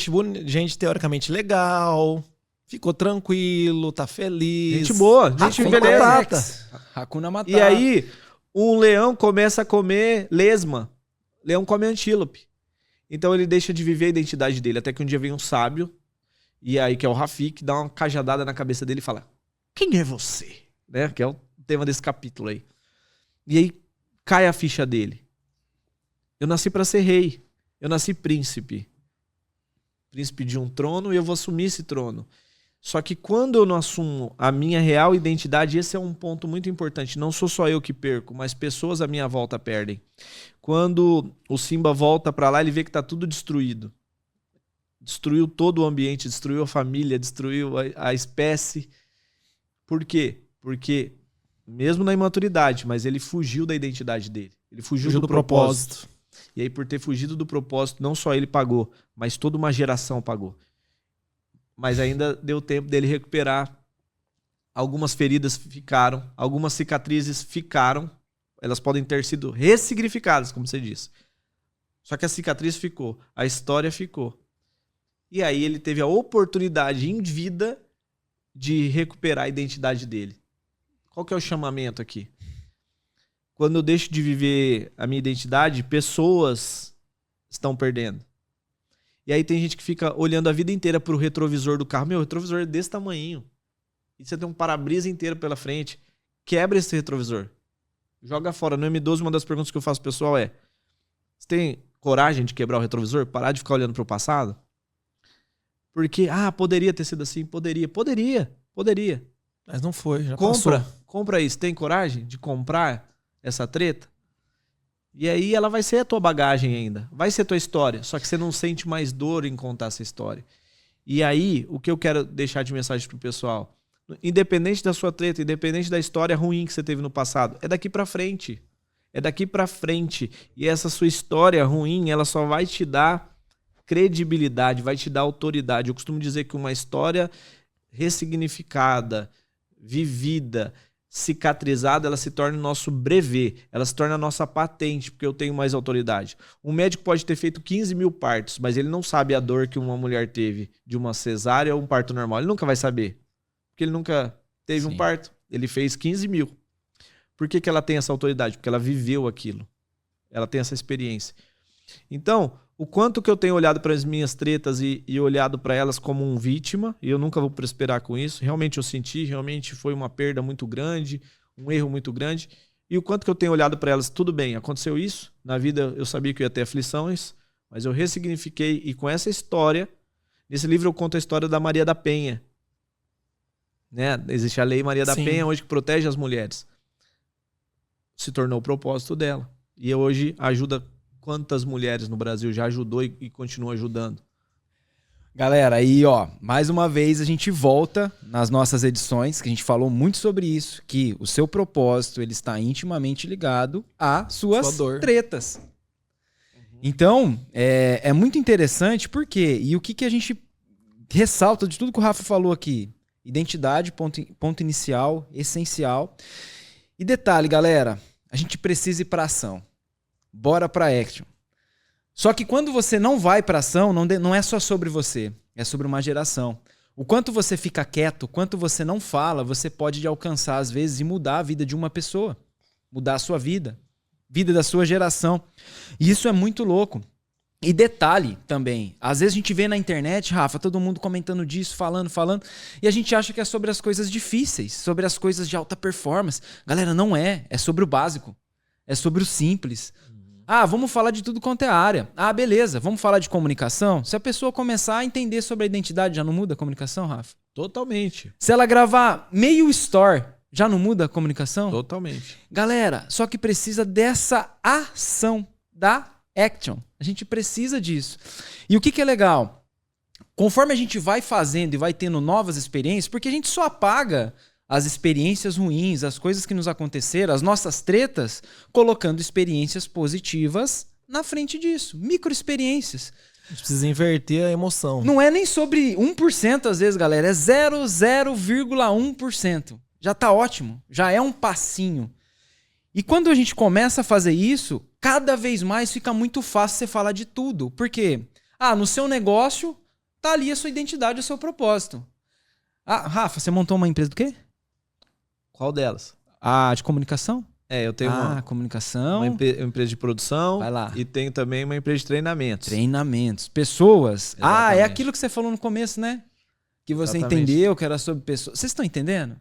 gente teoricamente legal, ficou tranquilo, tá feliz. Gente boa, gente beleza. Hakuna Matata. E aí um leão começa a comer lesma. Leão come antílope. Então ele deixa de viver a identidade dele. Até que um dia vem um sábio, e aí que é o Rafik, dá uma cajadada na cabeça dele e fala: quem é você? Né? Que é o tema desse capítulo aí. E aí cai a ficha dele. Eu nasci para ser rei. Eu nasci príncipe. Príncipe de um trono, e eu vou assumir esse trono. Só que quando eu não assumo a minha real identidade, esse é um ponto muito importante. Não sou só eu que perco, mas pessoas à minha volta perdem. Quando o Simba volta para lá, ele vê que tá tudo destruído. Destruiu todo o ambiente, destruiu a família, destruiu a espécie. Por quê? Porque, mesmo na imaturidade, mas ele fugiu da identidade dele. Ele fugiu do propósito. E aí, por ter fugido do propósito, não só ele pagou, mas toda uma geração pagou. Mas ainda deu tempo dele recuperar. Algumas feridas ficaram, algumas cicatrizes ficaram. Elas podem ter sido ressignificadas, como você disse. Só que a cicatriz ficou, a história ficou. E aí ele teve a oportunidade em vida de recuperar a identidade dele. Qual que é o chamamento aqui? Quando eu deixo de viver a minha identidade, pessoas estão perdendo. E aí tem gente que fica olhando a vida inteira pro retrovisor do carro. Meu, o retrovisor é desse tamanhinho. E você tem um para-brisa inteiro pela frente. Quebra esse retrovisor. Joga fora. No M12, uma das perguntas que eu faço pro pessoal é: você tem coragem de quebrar o retrovisor? Parar de ficar olhando pro passado? Porque, poderia ter sido assim. Poderia. Mas não foi, já passou. Compra isso. Tem coragem de comprar essa treta? E aí ela vai ser a tua bagagem ainda. Vai ser a tua história. Só que você não sente mais dor em contar essa história. E aí, o que eu quero deixar de mensagem pro pessoal: independente da sua treta, independente da história ruim que você teve no passado, é daqui pra frente. É daqui pra frente. E essa sua história ruim, ela só vai te dar credibilidade, vai te dar autoridade. Eu costumo dizer que uma história ressignificada, vivida, cicatrizada, ela se torna o nosso brevet, ela se torna a nossa patente, porque eu tenho mais autoridade. Um médico pode ter feito 15 mil partos, mas ele não sabe a dor que uma mulher teve de uma cesárea ou um parto normal. Ele nunca vai saber, porque ele nunca teve um parto. Ele fez 15 mil. Por que ela tem essa autoridade? Porque ela viveu aquilo. Ela tem essa experiência. Então, o quanto que eu tenho olhado para as minhas tretas e olhado para elas como um vítima, e eu nunca vou prosperar com isso, realmente eu senti, realmente foi uma perda muito grande, um erro muito grande, e o quanto que eu tenho olhado para elas, tudo bem, aconteceu isso, na vida eu sabia que eu ia ter aflições, mas eu ressignifiquei, e com essa história, nesse livro eu conto a história da Maria da Penha, né? Existe a lei Maria da Penha hoje que protege as mulheres. Se tornou o propósito dela, e hoje ajuda. Quantas mulheres no Brasil já ajudou e continua ajudando? Galera, aí mais uma vez a gente volta nas nossas edições, que a gente falou muito sobre isso, que o seu propósito ele está intimamente ligado às suas tretas. Então, é muito interessante, por quê? E o que a gente ressalta de tudo que o Rafa falou aqui? Identidade, ponto inicial, essencial. E detalhe, galera, a gente precisa ir para ação. Bora pra action. Só que quando você não vai pra ação, não é só sobre você, é sobre uma geração. O quanto você fica quieto, o quanto você não fala, você pode alcançar às vezes e mudar a vida de uma pessoa. Mudar a sua vida da sua geração. E isso é muito louco. E detalhe também, às vezes a gente vê na internet, Rafa, todo mundo comentando disso, falando, e a gente acha que é sobre as coisas difíceis, sobre as coisas de alta performance. Galera, não é sobre o básico. É sobre o simples. Vamos falar de tudo quanto é área. Beleza, vamos falar de comunicação? Se a pessoa começar a entender sobre a identidade, já não muda a comunicação, Rafa? Totalmente. Se ela gravar meio story Já não muda a comunicação? Totalmente. Galera, só que precisa dessa ação da action. A gente precisa disso. E o que é legal? Conforme a gente vai fazendo e vai tendo novas experiências, porque a gente só apaga as experiências ruins, as coisas que nos aconteceram, as nossas tretas, colocando experiências positivas na frente disso. Microexperiências. A gente precisa inverter a emoção. Não é nem sobre 1% às vezes, galera. É 0,1%. Já tá ótimo. Já é um passinho. E quando a gente começa a fazer isso, cada vez mais fica muito fácil você falar de tudo. Por quê? No seu negócio, tá ali a sua identidade, o seu propósito. Rafa, você montou uma empresa do quê? Qual delas? De comunicação? Eu tenho comunicação. uma empresa de produção. Vai lá. E tenho também uma empresa de treinamentos. Treinamentos. Pessoas. Exatamente. É aquilo que você falou no começo, né? Que você Exatamente. entendeu que era sobre pessoas. Vocês estão entendendo?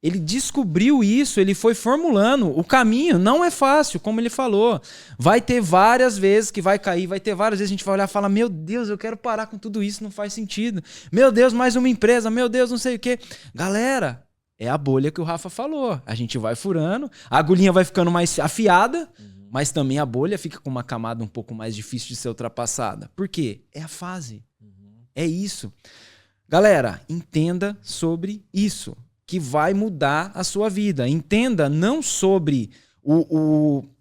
Ele descobriu isso, ele foi formulando. O caminho não é fácil, como ele falou. Vai ter várias vezes que vai cair, vai ter várias vezes a gente vai olhar e falar, meu Deus, eu quero parar com tudo isso, não faz sentido. Meu Deus, mais uma empresa, meu Deus, não sei o quê. Galera, é a bolha que o Rafa falou. A gente vai furando, a agulhinha vai ficando mais afiada, mas também a bolha fica com uma camada um pouco mais difícil de ser ultrapassada. Por quê? É a fase. É isso. Galera, entenda sobre isso, que vai mudar a sua vida. Entenda não sobre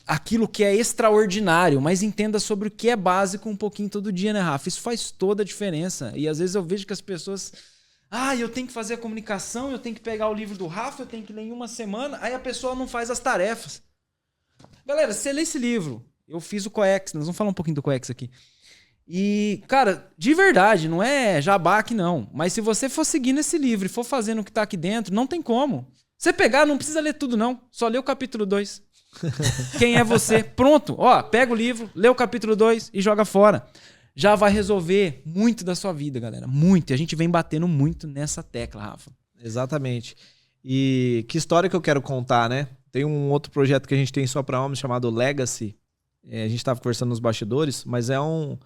aquilo que é extraordinário, mas entenda sobre o que é básico um pouquinho todo dia, né, Rafa? Isso faz toda a diferença. E às vezes eu vejo que as pessoas... eu tenho que fazer a comunicação, eu tenho que pegar o livro do Rafa, eu tenho que ler em uma semana, aí a pessoa não faz as tarefas. Galera, você lê esse livro, eu fiz o COEX, nós vamos falar um pouquinho do COEX aqui. E, cara, de verdade, não é jabá aqui não, mas se você for seguindo esse livro e for fazendo o que tá aqui dentro, não tem como. Você pegar, não precisa ler tudo não, só lê o capítulo 2. Quem é você? Pronto, pega o livro, lê o capítulo 2 e joga fora. Já vai resolver muito da sua vida, galera. Muito. E a gente vem batendo muito nessa tecla, Rafa. Exatamente. E que história que eu quero contar, né? Tem um outro projeto que a gente tem só para homens chamado Legacy. A gente estava conversando nos bastidores, mas é um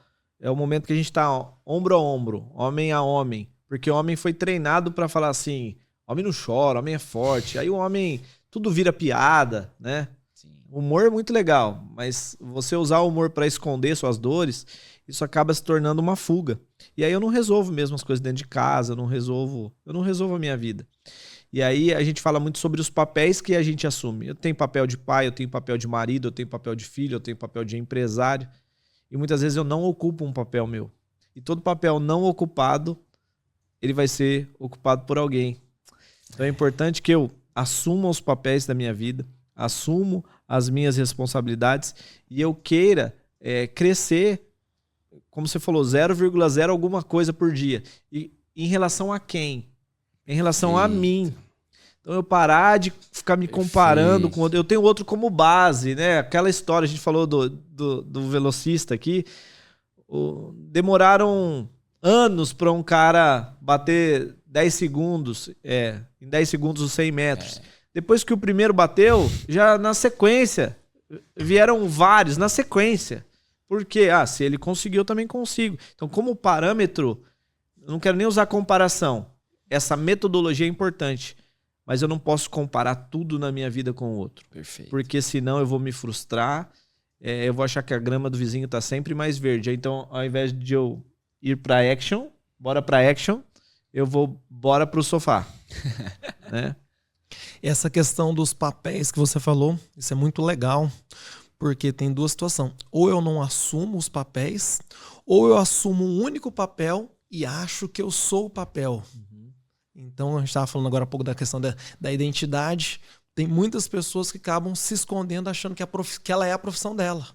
momento que a gente está ombro a ombro, homem a homem. Porque o homem foi treinado para falar assim, homem não chora, homem é forte. Aí o homem, tudo vira piada, né? Sim. O humor é muito legal, mas você usar o humor para esconder suas dores... Isso acaba se tornando uma fuga. E aí eu não resolvo mesmo as coisas dentro de casa, eu não resolvo a minha vida. E aí a gente fala muito sobre os papéis que a gente assume. Eu tenho papel de pai, eu tenho papel de marido, eu tenho papel de filho, eu tenho papel de empresário. E muitas vezes eu não ocupo um papel meu. E todo papel não ocupado, ele vai ser ocupado por alguém. Então é importante que eu assuma os papéis da minha vida, assumo as minhas responsabilidades e eu queira crescer, como você falou, 0,0 alguma coisa por dia. E em relação a quem? Em relação a mim. Então eu parar de ficar me comparando com outro. Eu tenho outro como base, né? Aquela história, a gente falou do velocista aqui. Demoraram anos para um cara bater 10 segundos, em 10 segundos os 100 metros. Depois que o primeiro bateu, já na sequência, vieram vários na sequência. Porque, se ele conseguiu, eu também consigo. Então, como parâmetro, eu não quero nem usar comparação. Essa metodologia é importante. Mas eu não posso comparar tudo na minha vida com o outro. Perfeito. Porque senão eu vou me frustrar, eu vou achar que a grama do vizinho tá sempre mais verde. Então, ao invés de eu ir pra action, eu vou bora pro sofá. Né? Essa questão dos papéis que você falou, isso é muito legal. Porque tem duas situações. Ou eu não assumo os papéis, ou eu assumo um único papel e acho que eu sou o papel. Então, a gente estava falando agora há pouco da questão da identidade. Tem muitas pessoas que acabam se escondendo achando que ela é a profissão dela.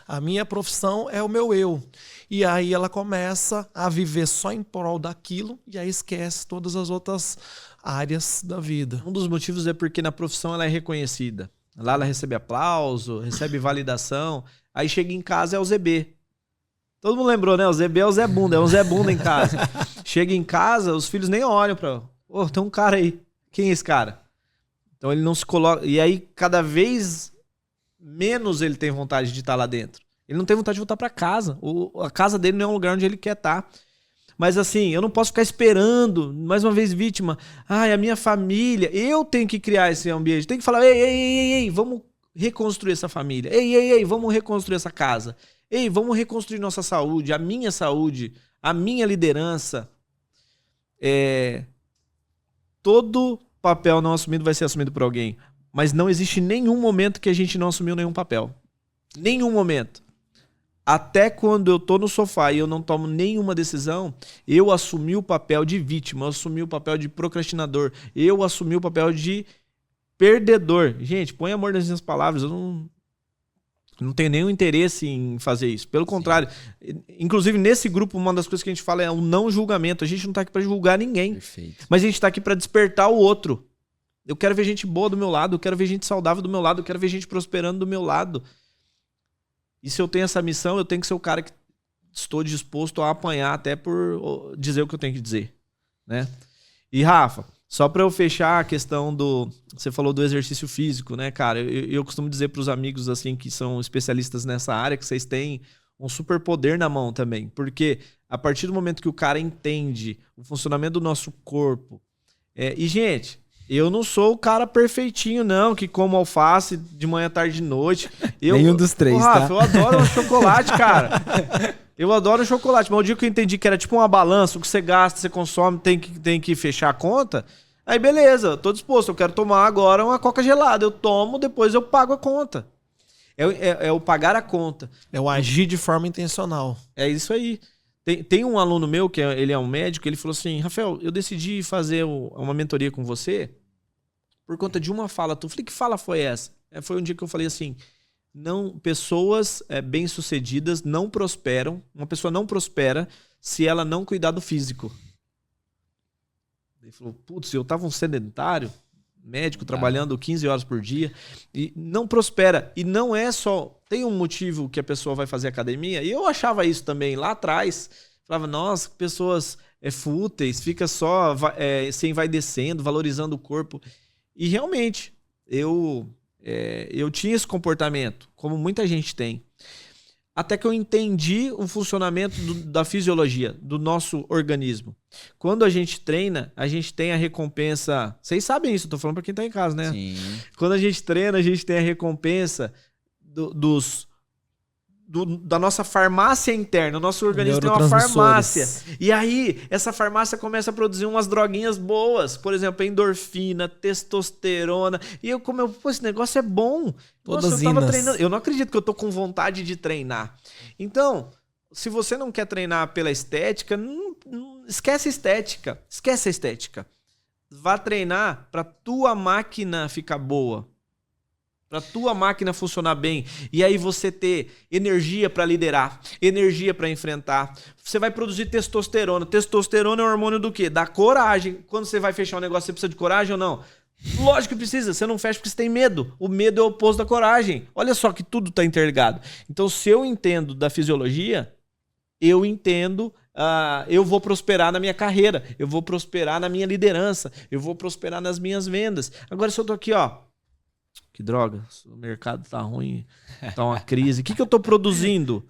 A minha profissão é o meu eu. E aí ela começa a viver só em prol daquilo e aí esquece todas as outras áreas da vida. Um dos motivos é porque na profissão ela é reconhecida. Lá ela recebe aplauso, recebe validação. Aí chega em casa é o ZB. Todo mundo lembrou, né? O ZB é o Zé Bunda, é um Zé Bunda em casa. Chega em casa, os filhos nem olham pra... tem um cara aí. Quem é esse cara? Então ele não se coloca... E aí cada vez menos ele tem vontade de estar lá dentro. Ele não tem vontade de voltar pra casa. A casa dele não é um lugar onde ele quer estar. Mas assim, eu não posso ficar esperando, mais uma vez vítima. Ai, a minha família, eu tenho que criar esse ambiente. Tenho que falar, ei, vamos reconstruir essa família. Ei, vamos reconstruir essa casa. Ei, vamos reconstruir nossa saúde, a minha liderança. Todo papel não assumido vai ser assumido por alguém. Mas não existe nenhum momento que a gente não assumiu nenhum papel. Nenhum momento. Até quando eu tô no sofá e eu não tomo nenhuma decisão, eu assumi o papel de vítima, eu assumi o papel de procrastinador, eu assumi o papel de perdedor. Gente, põe amor nas minhas palavras, eu não tenho nenhum interesse em fazer isso. Pelo contrário, inclusive nesse grupo, uma das coisas que a gente fala é o não julgamento. A gente não tá aqui para julgar ninguém. Perfeito. Mas a gente tá aqui para despertar o outro. Eu quero ver gente boa do meu lado, eu quero ver gente saudável do meu lado, eu quero ver gente prosperando do meu lado. E se eu tenho essa missão, eu tenho que ser o cara que estou disposto a apanhar até por dizer o que eu tenho que dizer, né? E Rafa, só para eu fechar a questão você falou do exercício físico, né, cara? Eu costumo dizer para os amigos assim que são especialistas nessa área que vocês têm um superpoder na mão também, porque a partir do momento que o cara entende o funcionamento do nosso corpo, e gente, eu não sou o cara perfeitinho, não, que como alface de manhã, tarde e de noite. Nenhum dos três, Rafa, tá? eu adoro um chocolate, cara. Eu adoro chocolate. Mas o dia que eu entendi que era tipo uma balança, o que você gasta, você consome, tem que fechar a conta. Aí beleza, tô disposto. Eu quero tomar agora uma coca gelada. Eu tomo, depois eu pago a conta. É o pagar a conta. É o agir de forma intencional. É isso aí. Tem um aluno meu, ele é um médico, ele falou assim, Rafael, eu decidi fazer uma mentoria com você por conta de uma fala. Eu falei, que fala foi essa? Foi um dia que eu falei assim, pessoas bem-sucedidas não prosperam, uma pessoa não prospera se ela não cuidar do físico. Ele falou, putz, eu tava um sedentário, médico, trabalhando 15 horas por dia, e não prospera. E não é só... Tem um motivo que a pessoa vai fazer academia, e eu achava isso também lá atrás. Falava, nossa, pessoas fúteis, fica só se envaidecendo, valorizando o corpo. E realmente, eu tinha esse comportamento, como muita gente tem. Até que eu entendi o funcionamento da fisiologia, do nosso organismo. Quando a gente treina, a gente tem a recompensa... Vocês sabem isso, eu tô falando pra quem tá em casa, né? Sim. Quando a gente treina, a gente tem a recompensa da nossa farmácia interna. O nosso organismo tem uma farmácia. E aí, essa farmácia começa a produzir umas droguinhas boas. Por exemplo, endorfina, testosterona. E pô, esse negócio é bom. Todas Nossa, eu tava treinando. Eu não acredito que eu tô com vontade de treinar. Então, se você não quer treinar pela estética, esquece a estética. Esquece a estética. Vá treinar pra tua máquina ficar boa. Para tua máquina funcionar bem. E aí você ter energia para liderar, energia para enfrentar. Você vai produzir testosterona. Testosterona é um hormônio do quê? Da coragem. Quando você vai fechar um negócio, você precisa de coragem ou não? Lógico que precisa. Você não fecha porque você tem medo. O medo é o oposto da coragem. Olha só que tudo está interligado. Então, se eu entendo da fisiologia, eu entendo... eu vou prosperar na minha carreira. Eu vou prosperar na minha liderança. Eu vou prosperar nas minhas vendas. Agora, se eu tô aqui, ó... Que droga, o mercado tá ruim, tá uma crise. O que eu tô produzindo?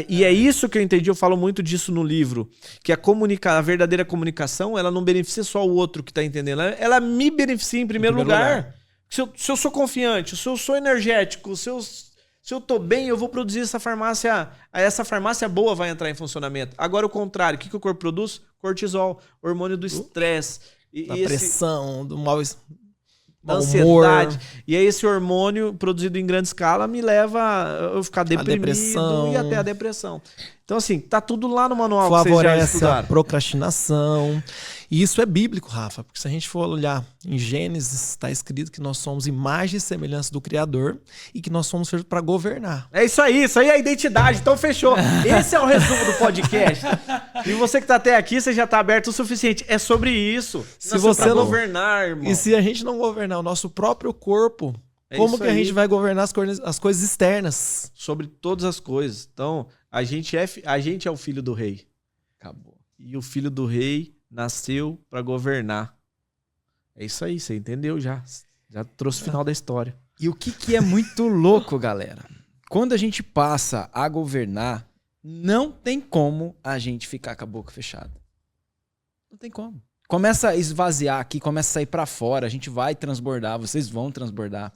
E é isso que eu entendi, eu falo muito disso no livro. Que a verdadeira comunicação, ela não beneficia só o outro que tá entendendo. Ela me beneficia em primeiro lugar. Se eu sou confiante, se eu sou energético, se eu tô bem, eu vou produzir essa farmácia. Essa farmácia boa vai entrar em funcionamento. Agora o contrário, o que o corpo produz? Cortisol, hormônio do estresse. Da pressão, do mal... Da ansiedade. E aí esse hormônio produzido em grande escala me leva a eu ficar deprimido e até a depressão. Então assim, tá tudo lá no manual que vocês já estudaram. A procrastinação. E isso é bíblico, Rafa, porque se a gente for olhar em Gênesis, está escrito que nós somos imagem e semelhança do Criador e que nós somos feitos para governar. É isso aí é a identidade. Então fechou. Esse é o resumo do podcast. E você que tá até aqui, você já tá aberto o suficiente. É sobre isso. Se você não governar, irmão. E se a gente não governar o nosso próprio corpo, como que a gente vai governar as coisas externas? Sobre todas as coisas. Então, a gente é o filho do rei. Acabou. E o filho do rei nasceu para governar. É isso aí, você entendeu já. Já trouxe o final da história. E o que é muito louco, galera? Quando a gente passa a governar, não tem como a gente ficar com a boca fechada. Não tem como. Começa a esvaziar aqui, começa a sair pra fora, a gente vai transbordar, vocês vão transbordar.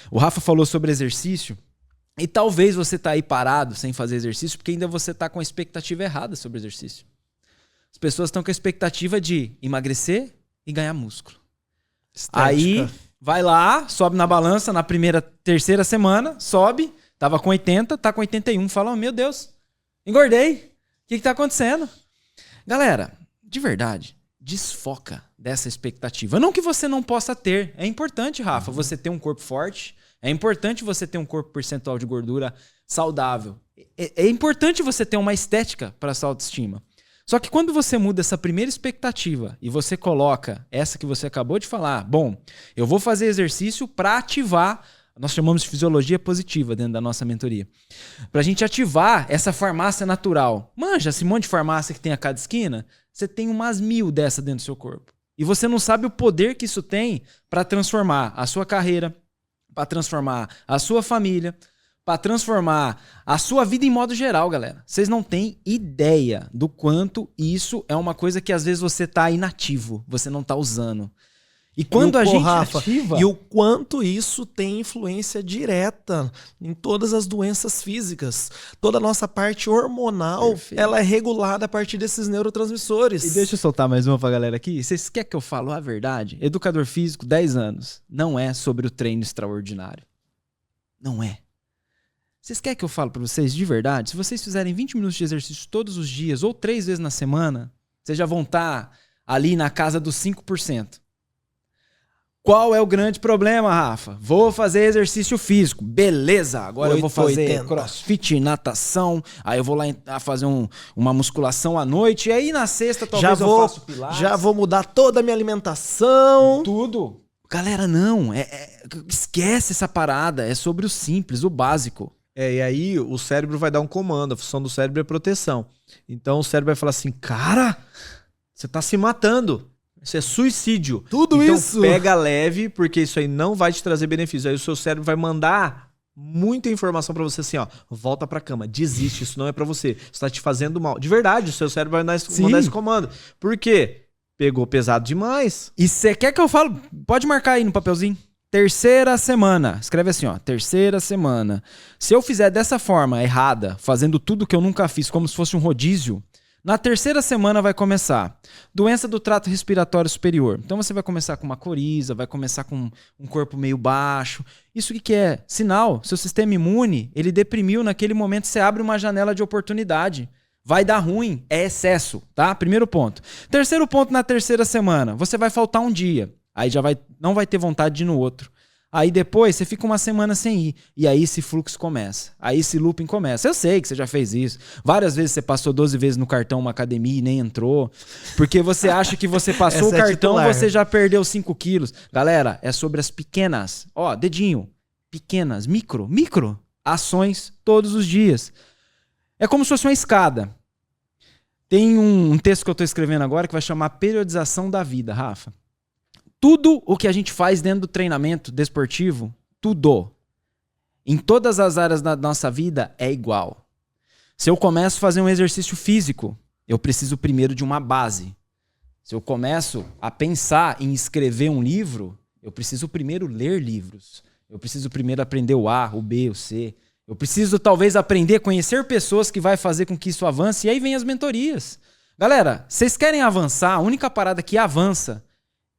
O Rafa falou sobre exercício, e talvez você tá aí parado sem fazer exercício, porque ainda você tá com a expectativa errada sobre exercício. As pessoas estão com a expectativa de emagrecer e ganhar músculo. Estética. Aí vai lá, sobe na balança na terceira semana, sobe, tava com 80, tá com 81, fala, oh, meu Deus, engordei, o que tá acontecendo? Galera, de verdade, desfoca dessa expectativa. Não que você não possa ter, é importante, Rafa, você ter um corpo forte, é importante você ter um corpo percentual de gordura saudável, é importante você ter uma estética para sua autoestima. Só que quando você muda essa primeira expectativa e você coloca essa que você acabou de falar, bom, eu vou fazer exercício para ativar, nós chamamos de fisiologia positiva dentro da nossa mentoria, pra gente ativar essa farmácia natural. Manja, esse monte de farmácia que tem a cada esquina, você tem umas 1000 dessa dentro do seu corpo. E você não sabe o poder que isso tem para transformar a sua carreira, para transformar a sua família, para transformar a sua vida em modo geral, galera. Vocês não têm ideia do quanto isso é uma coisa que às vezes você tá inativo, você não tá usando. E quando a gente ativa... E o quanto isso tem influência direta em todas as doenças físicas. Toda a nossa parte hormonal, perfeito, ela é regulada a partir desses neurotransmissores. E deixa eu soltar mais uma pra galera aqui. Vocês querem que eu falo a verdade? Educador físico, 10 anos. Não é sobre o treino extraordinário. Não é. Vocês querem que eu falo pra vocês de verdade? Se vocês fizerem 20 minutos de exercício todos os dias ou 3 vezes na semana, vocês já vão estar ali na casa dos 5%. Qual é o grande problema, Rafa? Vou fazer exercício físico. Beleza, agora eu vou fazer crossfit, natação, aí eu vou lá fazer uma musculação à noite, e aí na sexta talvez eu faço pilates. Já vou mudar toda a minha alimentação. Tudo. Galera, não. Esquece essa parada. É sobre o simples, o básico. E aí o cérebro vai dar um comando. A função do cérebro é proteção. Então o cérebro vai falar assim, cara, você tá se matando. Isso é suicídio. Tudo então, isso. Pega leve, porque isso aí não vai te trazer benefício. Aí o seu cérebro vai mandar muita informação pra você assim, ó. Volta pra cama, desiste, isso não é pra você. Isso tá te fazendo mal. De verdade, o seu cérebro vai mandar esse comando. Por quê? Pegou pesado demais. E você quer que eu falo? Pode marcar aí no papelzinho. Terceira semana. Escreve assim, ó. Terceira semana. Se eu fizer dessa forma, errada, fazendo tudo que eu nunca fiz, como se fosse um rodízio, na terceira semana vai começar doença do trato respiratório superior. Então você vai começar com uma coriza, vai começar com um corpo meio baixo. Isso que é? Sinal, seu sistema imune, ele deprimiu, naquele momento você abre uma janela de oportunidade. Vai dar ruim, é excesso, tá? Primeiro ponto. Terceiro ponto, na terceira semana, você vai faltar um dia. Aí já não vai ter vontade de ir no outro. Aí depois você fica uma semana sem ir. E aí esse fluxo começa. Aí esse looping começa. Eu sei que você já fez isso. Várias vezes você passou 12 vezes no cartão uma academia e nem entrou. Porque você acha que você passou o cartão, você já perdeu 5 quilos. Galera, é sobre as pequenas. Ó, dedinho. Pequenas, micro ações todos os dias. É como se fosse uma escada. Tem um texto que eu tô escrevendo agora que vai chamar Periodização da Vida, Rafa. Tudo o que a gente faz dentro do treinamento desportivo, tudo, em todas as áreas da nossa vida, é igual. Se eu começo a fazer um exercício físico, eu preciso primeiro de uma base. Se eu começo a pensar em escrever um livro, eu preciso primeiro ler livros. Eu preciso primeiro aprender o A, o B, o C. Eu preciso talvez aprender a conhecer pessoas que vai fazer com que isso avance. E aí vem as mentorias. Galera, vocês querem avançar? A única parada que avança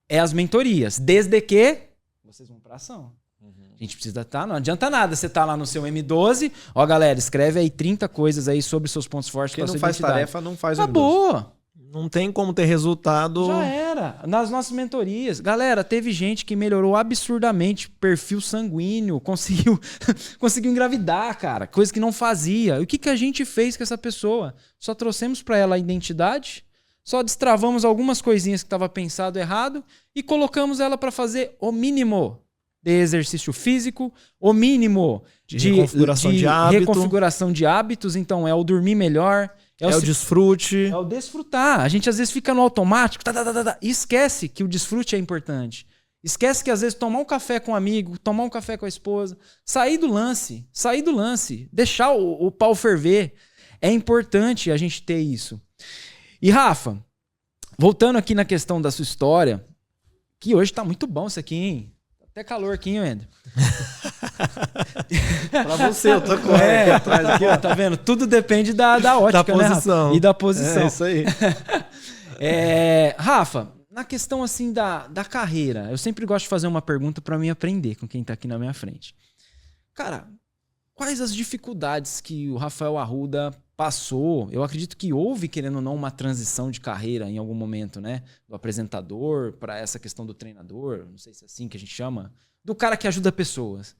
é as mentorias, desde que vocês vão pra ação. A gente precisa estar, não adianta nada você tá lá no seu M12, ó galera, escreve aí 30 coisas aí sobre seus pontos fortes. Quem não faz tarefa, não faz o M12. Acabou! Não tem como ter resultado. Já era. Nas nossas mentorias. Galera, teve gente que melhorou absurdamente perfil sanguíneo, conseguiu engravidar, cara. Coisa que não fazia. E o que a gente fez com essa pessoa? Só trouxemos pra ela a identidade, só destravamos algumas coisinhas que estava pensado errado e colocamos ela para fazer o mínimo de exercício físico, o mínimo de reconfiguração de hábitos. Então é o dormir melhor, é o desfrute. É o desfrutar. A gente às vezes fica no automático e esquece que o desfrute é importante. Esquece que às vezes tomar um café com um amigo, tomar um café com a esposa, sair do lance, deixar o pau ferver. É importante a gente ter isso. E Rafa, voltando aqui na questão da sua história, que hoje tá muito bom isso aqui, hein? Até calor aqui, hein, André? Pra você, eu tô com atrás aqui, ó. Tá vendo? Tudo depende da ótica, Da posição. né, Rafa? E da posição. É isso aí. Rafa, na questão assim da carreira, eu sempre gosto de fazer uma pergunta pra mim aprender com quem tá aqui na minha frente. Cara, quais as dificuldades que o Rafael Arruda passou? Eu acredito que houve, querendo ou não, uma transição de carreira em algum momento, né? Do apresentador para essa questão do treinador, não sei se é assim que a gente chama, do cara que ajuda pessoas.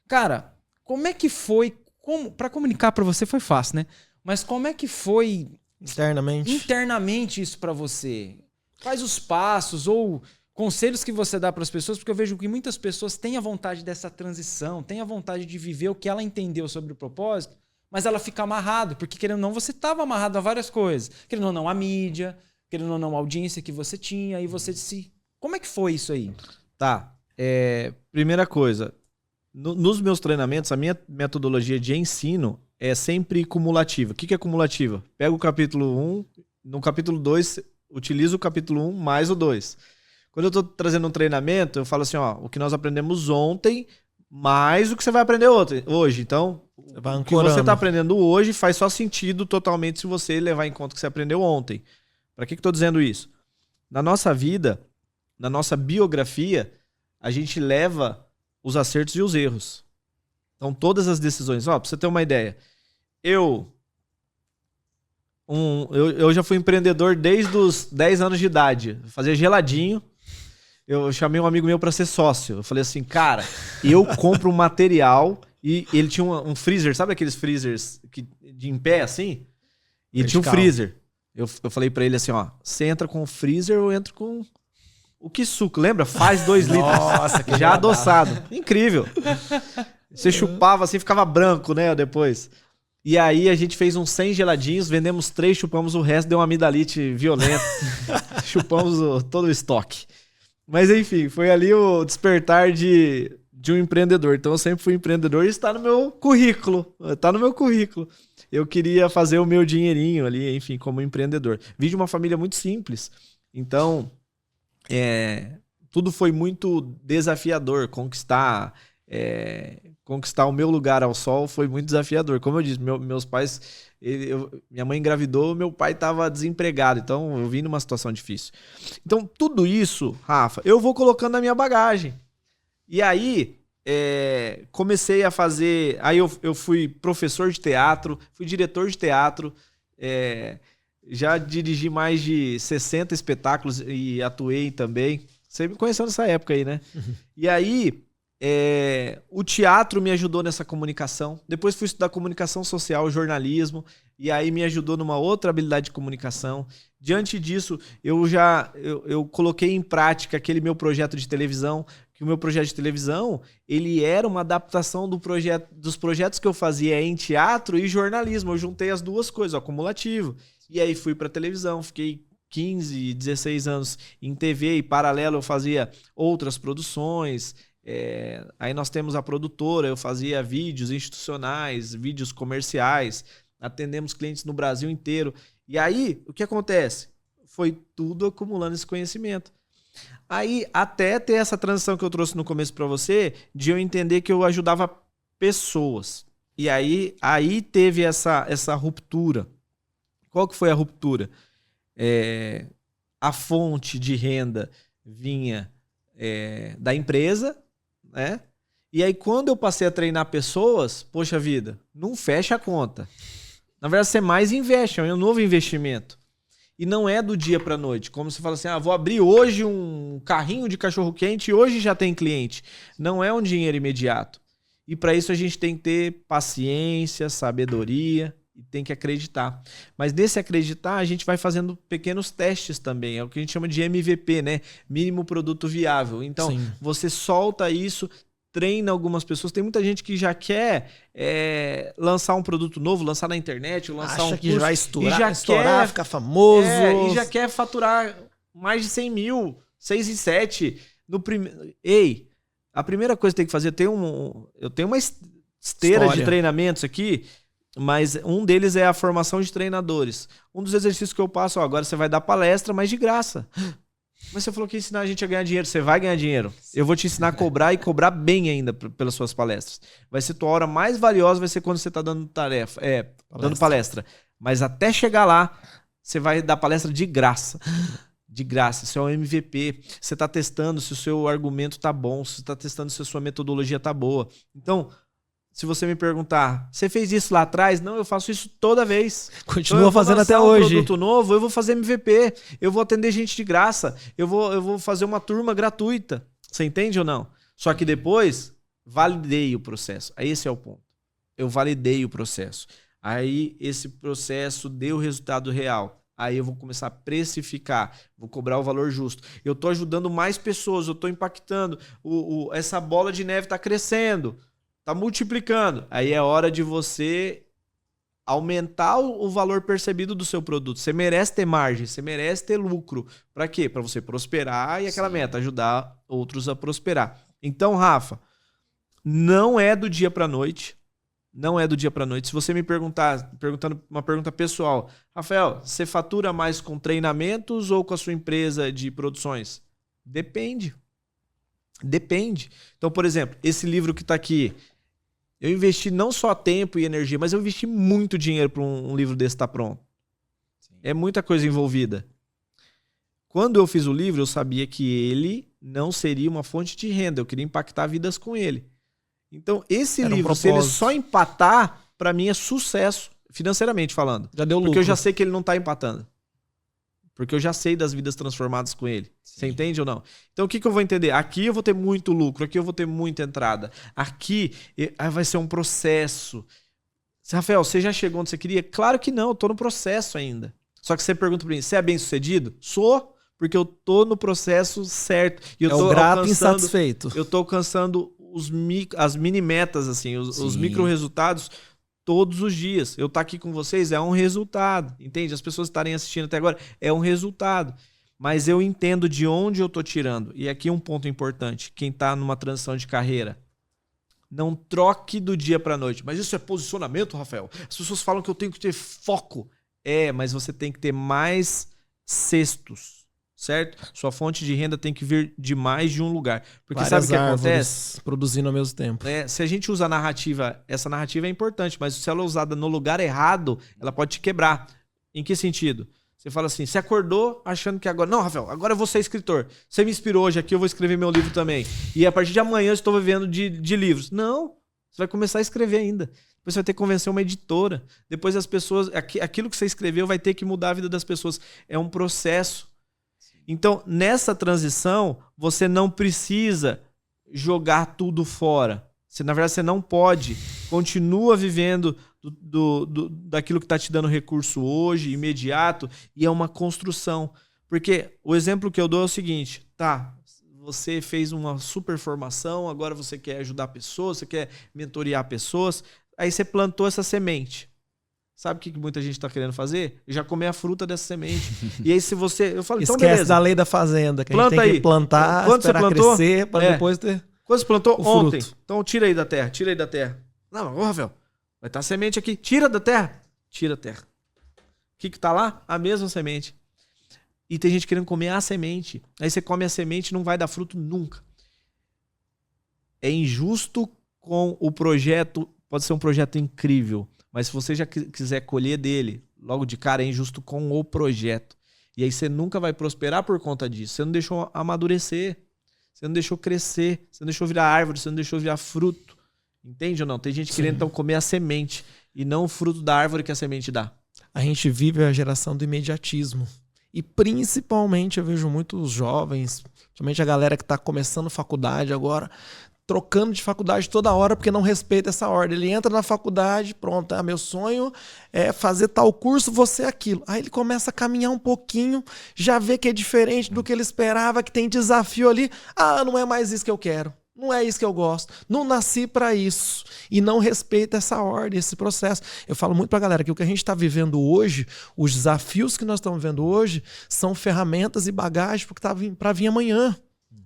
Cara, como é que foi? Para comunicar para você foi fácil, né? Mas como é que foi internamente isso para você? Quais os passos ou conselhos que você dá para as pessoas? Porque eu vejo que muitas pessoas têm a vontade dessa transição, têm a vontade de viver o que ela entendeu sobre o propósito, mas ela fica amarrada, porque querendo ou não, você estava amarrado a várias coisas. Querendo ou não, a mídia, querendo ou não, a audiência que você tinha, e você disse... Como é que foi isso aí? Tá. Primeira coisa, nos meus treinamentos, a minha metodologia de ensino é sempre cumulativa. O que é cumulativa? Pega o capítulo 1, no capítulo 2, utilizo o capítulo 1 mais o 2. Quando eu tô trazendo um treinamento, eu falo assim, ó, o que nós aprendemos ontem, mais o que você vai aprender hoje. Então, o que você tá aprendendo hoje faz só sentido totalmente se você levar em conta o que você aprendeu ontem. Para que eu tô dizendo isso? Na nossa vida, na nossa biografia, a gente leva os acertos e os erros. Então, todas as decisões... Ó, pra você ter uma ideia, eu já fui empreendedor desde os 10 anos de idade. Fazia geladinho. Eu chamei um amigo meu para ser sócio. Eu falei assim, cara, eu compro um material... E ele tinha um freezer, sabe aqueles freezers de em pé, assim? E ele tinha um freezer. Eu falei pra ele assim, ó, você entra com o freezer ou entra com o que suco, lembra? Faz 2 litros. Nossa, que já adoçado. Incrível. Você chupava assim, ficava branco, né, depois. E aí a gente fez uns 100 geladinhos, vendemos 3, chupamos o resto, deu uma amidalite violenta. Chupamos todo o estoque. Mas enfim, foi ali o despertar de um empreendedor. Então eu sempre fui empreendedor e está no meu currículo. Está no meu currículo. Eu queria fazer o meu dinheirinho ali, enfim, como empreendedor. Vim de uma família muito simples. Então, tudo foi muito desafiador. Conquistar o meu lugar ao sol foi muito desafiador. Como eu disse, meus pais... minha mãe engravidou, meu pai estava desempregado. Então, eu vim numa situação difícil. Então, tudo isso, Rafa, eu vou colocando na minha bagagem. E aí, comecei a fazer... Aí eu fui professor de teatro, fui diretor de teatro, já dirigi mais de 60 espetáculos e atuei também. Você me conheceu nessa época aí, né? Uhum. E aí, o teatro me ajudou nessa comunicação. Depois fui estudar comunicação social, jornalismo, e aí me ajudou numa outra habilidade de comunicação. Diante disso, eu coloquei em prática aquele meu projeto de televisão, que o meu projeto de televisão, ele era uma adaptação dos projetos que eu fazia em teatro e jornalismo. Eu juntei as duas coisas, acumulativo. E aí fui para televisão, fiquei 15, 16 anos em TV, e paralelo eu fazia outras produções. Aí nós temos a produtora, eu fazia vídeos institucionais, vídeos comerciais, atendemos clientes no Brasil inteiro. E aí, o que acontece? Foi tudo acumulando esse conhecimento. Aí, até ter essa transição que eu trouxe no começo para você, de eu entender que eu ajudava pessoas. E aí teve essa ruptura. Qual que foi a ruptura? A fonte de renda vinha da empresa, né? E aí, quando eu passei a treinar pessoas, poxa vida, não fecha a conta. Na verdade, você mais investe, é um novo investimento. E não é do dia para noite. Como você fala assim, vou abrir hoje um carrinho de cachorro-quente e hoje já tem cliente. Não é um dinheiro imediato. E para isso a gente tem que ter paciência, sabedoria e tem que acreditar. Mas nesse acreditar, a gente vai fazendo pequenos testes também. É o que a gente chama de MVP, né? Mínimo produto viável. Então, sim, você solta isso, treina algumas pessoas. Tem muita gente que já quer lançar um produto novo, lançar na internet, lançar um curso. Que vai estourar, ficar famoso. E já quer faturar mais de 100 mil, 6 e 7. Ei, a primeira coisa que tem que fazer, eu tenho uma esteira de treinamentos aqui Mas um deles é a formação de treinadores. Um dos exercícios que eu passo, agora você vai dar palestra, mas de graça. Mas você falou que ia ensinar a gente a ganhar dinheiro. Você vai ganhar dinheiro. Eu vou te ensinar a cobrar e cobrar bem ainda pelas suas palestras. Vai ser tua hora mais valiosa, vai ser quando você está dando dando palestra. Mas até chegar lá, você vai dar palestra de graça. De graça. Isso é um MVP. Você está testando se o seu argumento está bom, se você está testando se a sua metodologia está boa. Então, se você me perguntar, você fez isso lá atrás? Não, eu faço isso toda vez. Continua fazendo até hoje. Produto novo, eu vou fazer MVP, eu vou atender gente de graça, eu vou fazer uma turma gratuita. Você entende ou não? Só que depois, validei o processo. Aí esse é o ponto. Eu validei o processo. Aí esse processo deu resultado real. Aí eu vou começar a precificar, vou cobrar o valor justo. Eu estou ajudando mais pessoas, eu estou impactando. Essa bola de neve está crescendo. Tá multiplicando. Aí é hora de você aumentar o valor percebido do seu produto. Você merece ter margem, você merece ter lucro. Para quê? Para você prosperar e aquela meta, ajudar outros a prosperar. Então, Rafa, não é do dia para noite. Não é do dia para noite. Se você me perguntando uma pergunta pessoal, Rafael, você fatura mais com treinamentos ou com a sua empresa de produções? Depende. Depende. Então, por exemplo, esse livro que está aqui, eu investi não só tempo e energia, mas eu investi muito dinheiro para um livro desse estar pronto. Sim. É muita coisa envolvida. Quando eu fiz o livro, eu sabia que ele não seria uma fonte de renda. Eu queria impactar vidas com ele. Então, esse livro, se ele só empatar, para mim é sucesso, financeiramente falando. Já deu lucro. Porque eu já sei que ele não está empatando. Porque eu já sei das vidas transformadas com ele. Sim. Você entende ou não? Então o que eu vou entender? Aqui eu vou ter muito lucro, aqui eu vou ter muita entrada. Aqui vai ser um processo. Rafael, você já chegou onde você queria? Claro que não, eu tô no processo ainda. Só que você pergunta pra mim, você é bem sucedido? Sou, porque eu tô no processo certo. E eu tô grato e insatisfeito. Eu tô alcançando as mini metas, assim, os micro resultados todos os dias. Eu estar aqui com vocês é um resultado, entende? As pessoas estarem assistindo até agora é um resultado. Mas eu entendo de onde eu estou tirando. E aqui um ponto importante. Quem está numa transição de carreira, não troque do dia para a noite. Mas isso é posicionamento, Rafael? As pessoas falam que eu tenho que ter foco. Mas você tem que ter mais cestos, certo? Sua fonte de renda tem que vir de mais de um lugar. Porque várias sabe o que acontece? Produzindo ao mesmo tempo. Se a gente usa a narrativa, essa narrativa é importante, mas se ela é usada no lugar errado, ela pode te quebrar. Em que sentido? Você fala assim, você acordou achando que agora... Não, Rafael, agora eu vou ser escritor. Você me inspirou hoje aqui, eu vou escrever meu livro também. E a partir de amanhã eu estou vivendo de livros. Não, você vai começar a escrever ainda. Depois você vai ter que convencer uma editora. Depois as pessoas... Aquilo que você escreveu vai ter que mudar a vida das pessoas. É um processo. Então, nessa transição, você não precisa jogar tudo fora. Na verdade, você não pode. Continua vivendo daquilo que está te dando recurso hoje, imediato, e é uma construção. Porque o exemplo que eu dou é o seguinte, tá, você fez uma super formação, agora você quer ajudar pessoas, você quer mentorear pessoas, aí você plantou essa semente. Sabe o que muita gente está querendo fazer? Já comer a fruta dessa semente. E aí se você... Eu falo, então esquece beleza. da lei da fazenda, que planta a gente tem que plantar, quando esperar você plantou, crescer, para depois ter quando você plantou? Ontem. Fruto. Então tira aí da terra, tira aí da terra. Não, Rafael, vai estar semente aqui. Tira da terra. Tira a terra. O que está lá? A mesma semente. E tem gente querendo comer a semente. Aí você come a semente e não vai dar fruto nunca. É injusto com o projeto. Pode ser um projeto incrível. Mas se você já quiser colher dele, logo de cara é injusto com o projeto. E aí você nunca vai prosperar por conta disso. Você não deixou amadurecer. Você não deixou crescer. Você não deixou virar árvore. Você não deixou virar fruto. Entende ou não? Tem gente querendo então comer a semente e não o fruto da árvore que a semente dá. A gente vive a geração do imediatismo. E principalmente eu vejo muitos jovens, principalmente a galera que está começando faculdade agora, trocando de faculdade toda hora porque não respeita essa ordem. Ele entra na faculdade, pronto, meu sonho é fazer tal curso, você aquilo. Aí ele começa a caminhar um pouquinho, já vê que é diferente do que ele esperava, que tem desafio ali. Ah, não é mais isso que eu quero. Não é isso que eu gosto. Não nasci para isso. E não respeita essa ordem, esse processo. Eu falo muito pra galera que o que a gente está vivendo hoje, os desafios que nós estamos vivendo hoje, são ferramentas e bagagem para vir amanhã.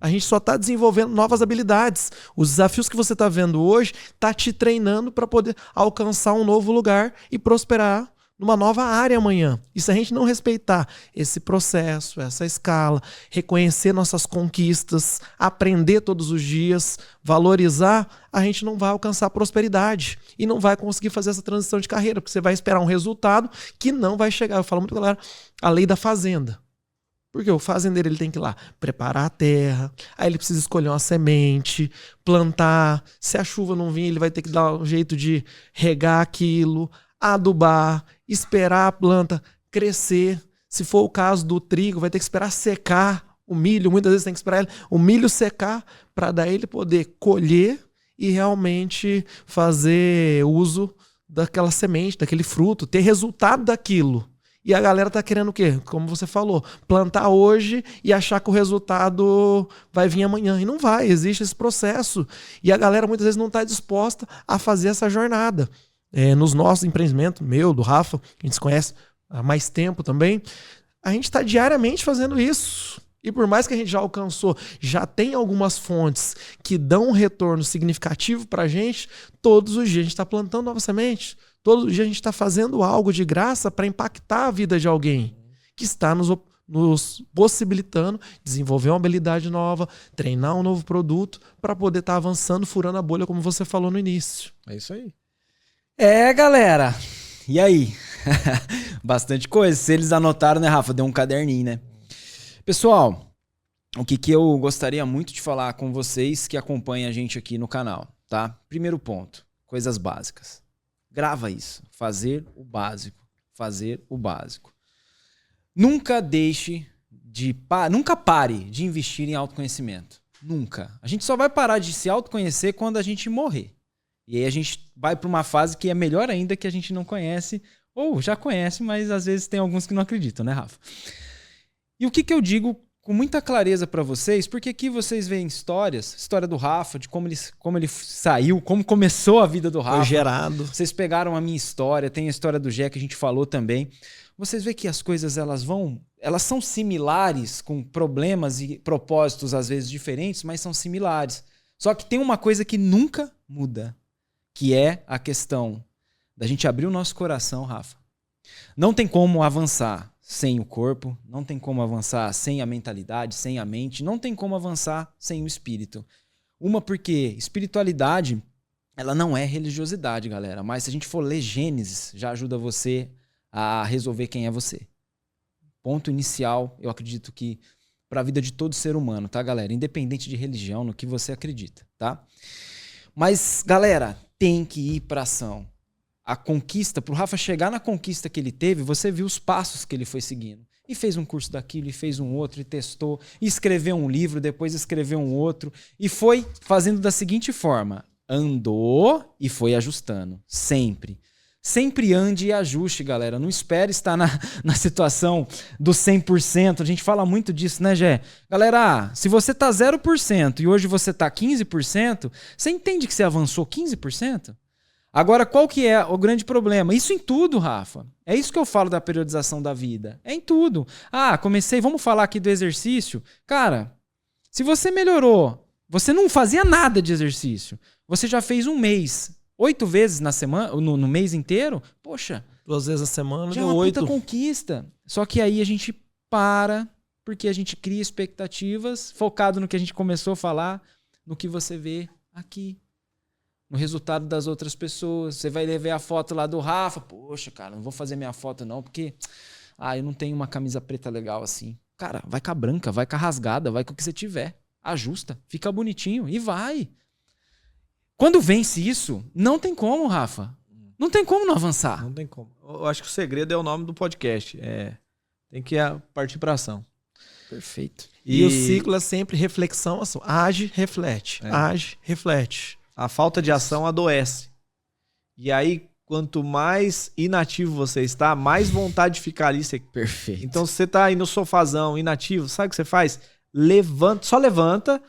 A gente só está desenvolvendo novas habilidades. Os desafios que você está vendo hoje tá te treinando para poder alcançar um novo lugar e prosperar numa nova área amanhã. E se a gente não respeitar esse processo, essa escala, reconhecer nossas conquistas, aprender todos os dias, valorizar, a gente não vai alcançar prosperidade e não vai conseguir fazer essa transição de carreira, porque você vai esperar um resultado que não vai chegar. Eu falo muito, galera, a lei da fazenda. Porque o fazendeiro ele tem que ir lá preparar a terra, aí ele precisa escolher uma semente, plantar. Se a chuva não vir, ele vai ter que dar um jeito de regar aquilo, adubar, esperar a planta crescer. Se for o caso do trigo, vai ter que esperar secar o milho. Muitas vezes tem que esperar o milho secar para daí ele poder colher e realmente fazer uso daquela semente, daquele fruto, ter resultado daquilo. E a galera tá querendo o quê? Como você falou, plantar hoje e achar que o resultado vai vir amanhã. E não vai, existe esse processo. E a galera muitas vezes não está disposta a fazer essa jornada. Nos nossos empreendimentos, meu, do Rafa, que a gente se conhece há mais tempo também, a gente está diariamente fazendo isso. E por mais que a gente já alcançou, já tem algumas fontes que dão um retorno significativo para a gente, todos os dias a gente está plantando novas sementes. Todos os dias a gente está fazendo algo de graça para impactar a vida de alguém que está nos possibilitando desenvolver uma habilidade nova, treinar um novo produto para poder estar avançando, furando a bolha, como você falou no início. É isso aí. Galera. E aí? Bastante coisa. Se eles anotaram, né, Rafa? Deu um caderninho, né? Pessoal, o que eu gostaria muito de falar com vocês que acompanham a gente aqui no canal, tá? Primeiro ponto, coisas básicas. Grava isso. Fazer o básico. Fazer o básico. Nunca nunca pare de investir em autoconhecimento. Nunca. A gente só vai parar de se autoconhecer quando a gente morrer. E aí a gente vai para uma fase que é melhor ainda, que a gente não conhece, ou já conhece, mas às vezes tem alguns que não acreditam, né, Rafa? E o que eu digo com muita clareza para vocês, porque aqui vocês veem história do Rafa, de como ele saiu, como começou a vida do Rafa. Foi gerado. Vocês pegaram a minha história, tem a história do Jé que a gente falou também. Vocês veem que as coisas elas são similares, com problemas e propósitos às vezes diferentes, mas são similares. Só que tem uma coisa que nunca muda, que é a questão da gente abrir o nosso coração, Rafa. Não tem como avançar sem o corpo, não tem como avançar sem a mentalidade, sem a mente, não tem como avançar sem o espírito. Porque espiritualidade, ela não é religiosidade, galera, mas se a gente for ler Gênesis, já ajuda você a resolver quem é você. Ponto inicial, eu acredito que para a vida de todo ser humano, tá, galera? Independente de religião, no que você acredita, tá? Mas, galera, tem que ir para ação. A conquista, pro Rafa chegar na conquista que ele teve, você viu os passos que ele foi seguindo. E fez um curso daquilo, e fez um outro, e testou, e escreveu um livro, depois escreveu um outro, e foi fazendo da seguinte forma: andou e foi ajustando. Sempre. Sempre ande e ajuste, galera. Não espere estar na situação do 100%. A gente fala muito disso, né, Jé? Galera, se você tá 0% e hoje você tá 15%, você entende que você avançou 15%? Agora, qual que é o grande problema? Isso em tudo, Rafa. É isso que eu falo da periodização da vida. É em tudo. Vamos falar aqui do exercício. Cara, se você melhorou, você não fazia nada de exercício, você já fez um mês, 8 vezes na semana, no mês inteiro, poxa. 2 vezes a semana, já deu é uma 8. puta conquista. Só que aí a gente para, porque a gente cria expectativas, focado no que a gente começou a falar, no que você vê aqui. No resultado das outras pessoas. Você vai ver a foto lá do Rafa. Poxa, cara, não vou fazer minha foto não, porque eu não tenho uma camisa preta legal assim. Cara, vai com a branca, vai com a rasgada, vai com o que você tiver. Ajusta, fica bonitinho e vai. Quando vence isso, não tem como, Rafa. Não tem como não avançar. Não tem como. Eu acho que o segredo é o nome do podcast. Tem que partir pra ação. Perfeito. E o ciclo é sempre reflexão, ação. Age, reflete. Age, reflete. A falta de ação adoece. E aí, quanto mais inativo você está, mais vontade de ficar ali. Perfeito. Então, se você tá aí no sofazão, inativo, sabe o que você faz? Só levanta,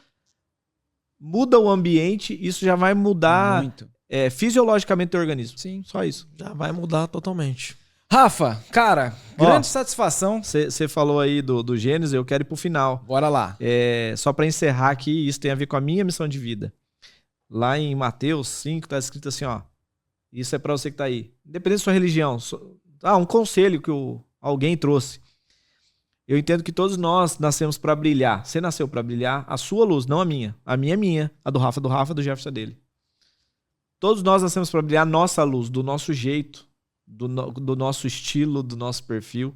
muda o ambiente, isso já vai mudar muito. Fisiologicamente o organismo. Sim. Só isso. Já vai mudar totalmente. Rafa, cara, grande satisfação. Você falou aí do Gênesis, eu quero ir pro final. Bora lá. Só para encerrar aqui, isso tem a ver com a minha missão de vida. Lá em Mateus 5 tá escrito assim, ó. Isso é para você que tá aí. Independente da sua religião. Um conselho que alguém trouxe. Eu entendo que todos nós nascemos para brilhar. Você nasceu para brilhar a sua luz, não a minha. A minha é minha. A do Rafa, do Jefferson dele. Todos nós nascemos para brilhar a nossa luz, do nosso jeito, do nosso estilo, do nosso perfil.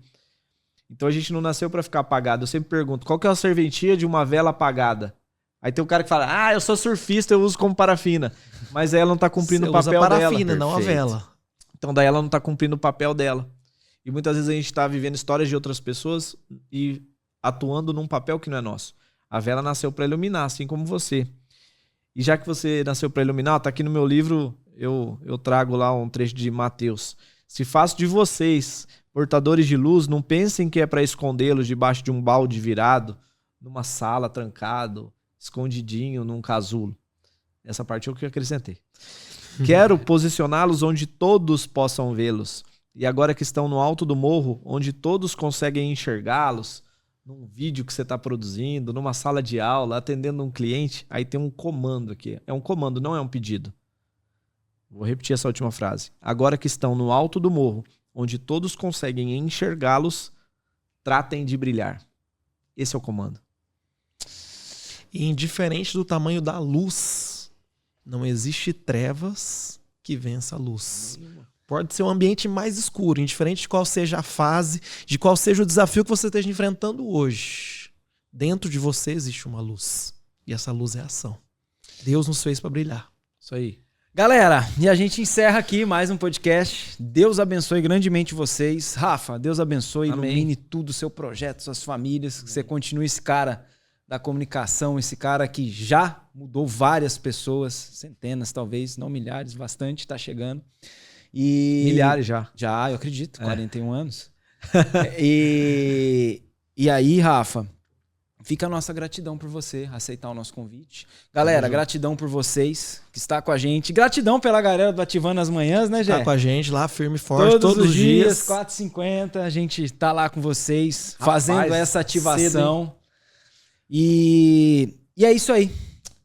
Então a gente não nasceu para ficar apagado. Eu sempre pergunto, qual que é a serventia de uma vela apagada? Aí tem um cara que fala, eu sou surfista, eu uso como parafina. Mas aí ela não tá cumprindo o papel dela. Parafina, não a vela. Então daí ela não tá cumprindo o papel dela. E muitas vezes a gente tá vivendo histórias de outras pessoas e atuando num papel que não é nosso. A vela nasceu para iluminar, assim como você. E já que você nasceu para iluminar, tá aqui no meu livro, eu trago lá um trecho de Mateus. Se faço de vocês portadores de luz, não pensem que é para escondê-los debaixo de um balde virado, numa sala trancado, escondidinho num casulo. Essa parte eu que acrescentei. Quero posicioná-los onde todos possam vê-los. E agora que estão no alto do morro, onde todos conseguem enxergá-los, num vídeo que você está produzindo, numa sala de aula, atendendo um cliente, aí tem um comando aqui. É um comando, não é um pedido. Vou repetir essa última frase. Agora que estão no alto do morro, onde todos conseguem enxergá-los, tratem de brilhar. Esse é o comando. E indiferente do tamanho da luz, não existe trevas que vença a luz. Pode ser um ambiente mais escuro, indiferente de qual seja a fase, de qual seja o desafio que você esteja enfrentando hoje. Dentro de você existe uma luz. E essa luz é a ação. Deus nos fez para brilhar. Isso aí. Galera, e a gente encerra aqui mais um podcast. Deus abençoe grandemente vocês. Rafa, Deus abençoe, Amém. ilumine tudo, seu projeto, suas famílias. Que você continue esse cara da comunicação, esse cara que já mudou várias pessoas, centenas talvez, não milhares, bastante, tá chegando. E... Milhares já. Já, eu acredito, 41 anos. E aí, Rafa, fica a nossa gratidão por você aceitar o nosso convite. Galera, gratidão por vocês que está com a gente. Gratidão pela galera do Ativando as Manhãs, né, Gé? Tá com a gente lá, firme e forte, todos os dias. 4h50, a gente tá lá com vocês, fazendo Rapaz, essa ativação. cedo, E é isso aí.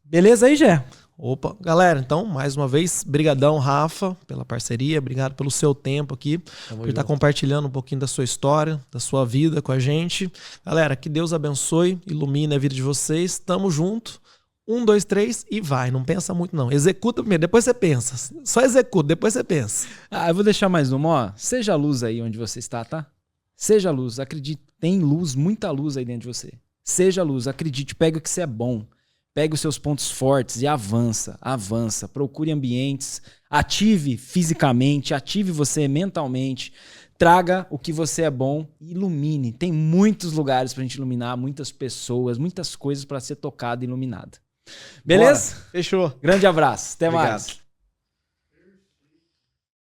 Beleza aí, Gé? Opa, galera, então, mais uma vez, brigadão, Rafa, pela parceria, obrigado pelo seu tempo aqui, por estar compartilhando um pouquinho da sua história, da sua vida com a gente. Galera, que Deus abençoe, ilumine a vida de vocês, tamo junto. 1, 2, 3 e vai, não pensa muito não. Executa primeiro, depois você pensa. Só executa, depois você pensa. Eu vou deixar mais uma, ó. Seja a luz aí onde você está, tá? Seja a luz, acredite, tem luz, muita luz aí dentro de você. Seja a luz, acredite, pega o que você é bom. Pegue os seus pontos fortes e avança. Procure ambientes, ative fisicamente, ative você mentalmente, traga o que você é bom e ilumine. Tem muitos lugares pra gente iluminar, muitas pessoas, muitas coisas pra ser tocada e iluminada. Beleza? Bora. Fechou. Grande abraço. Até Obrigado. mais.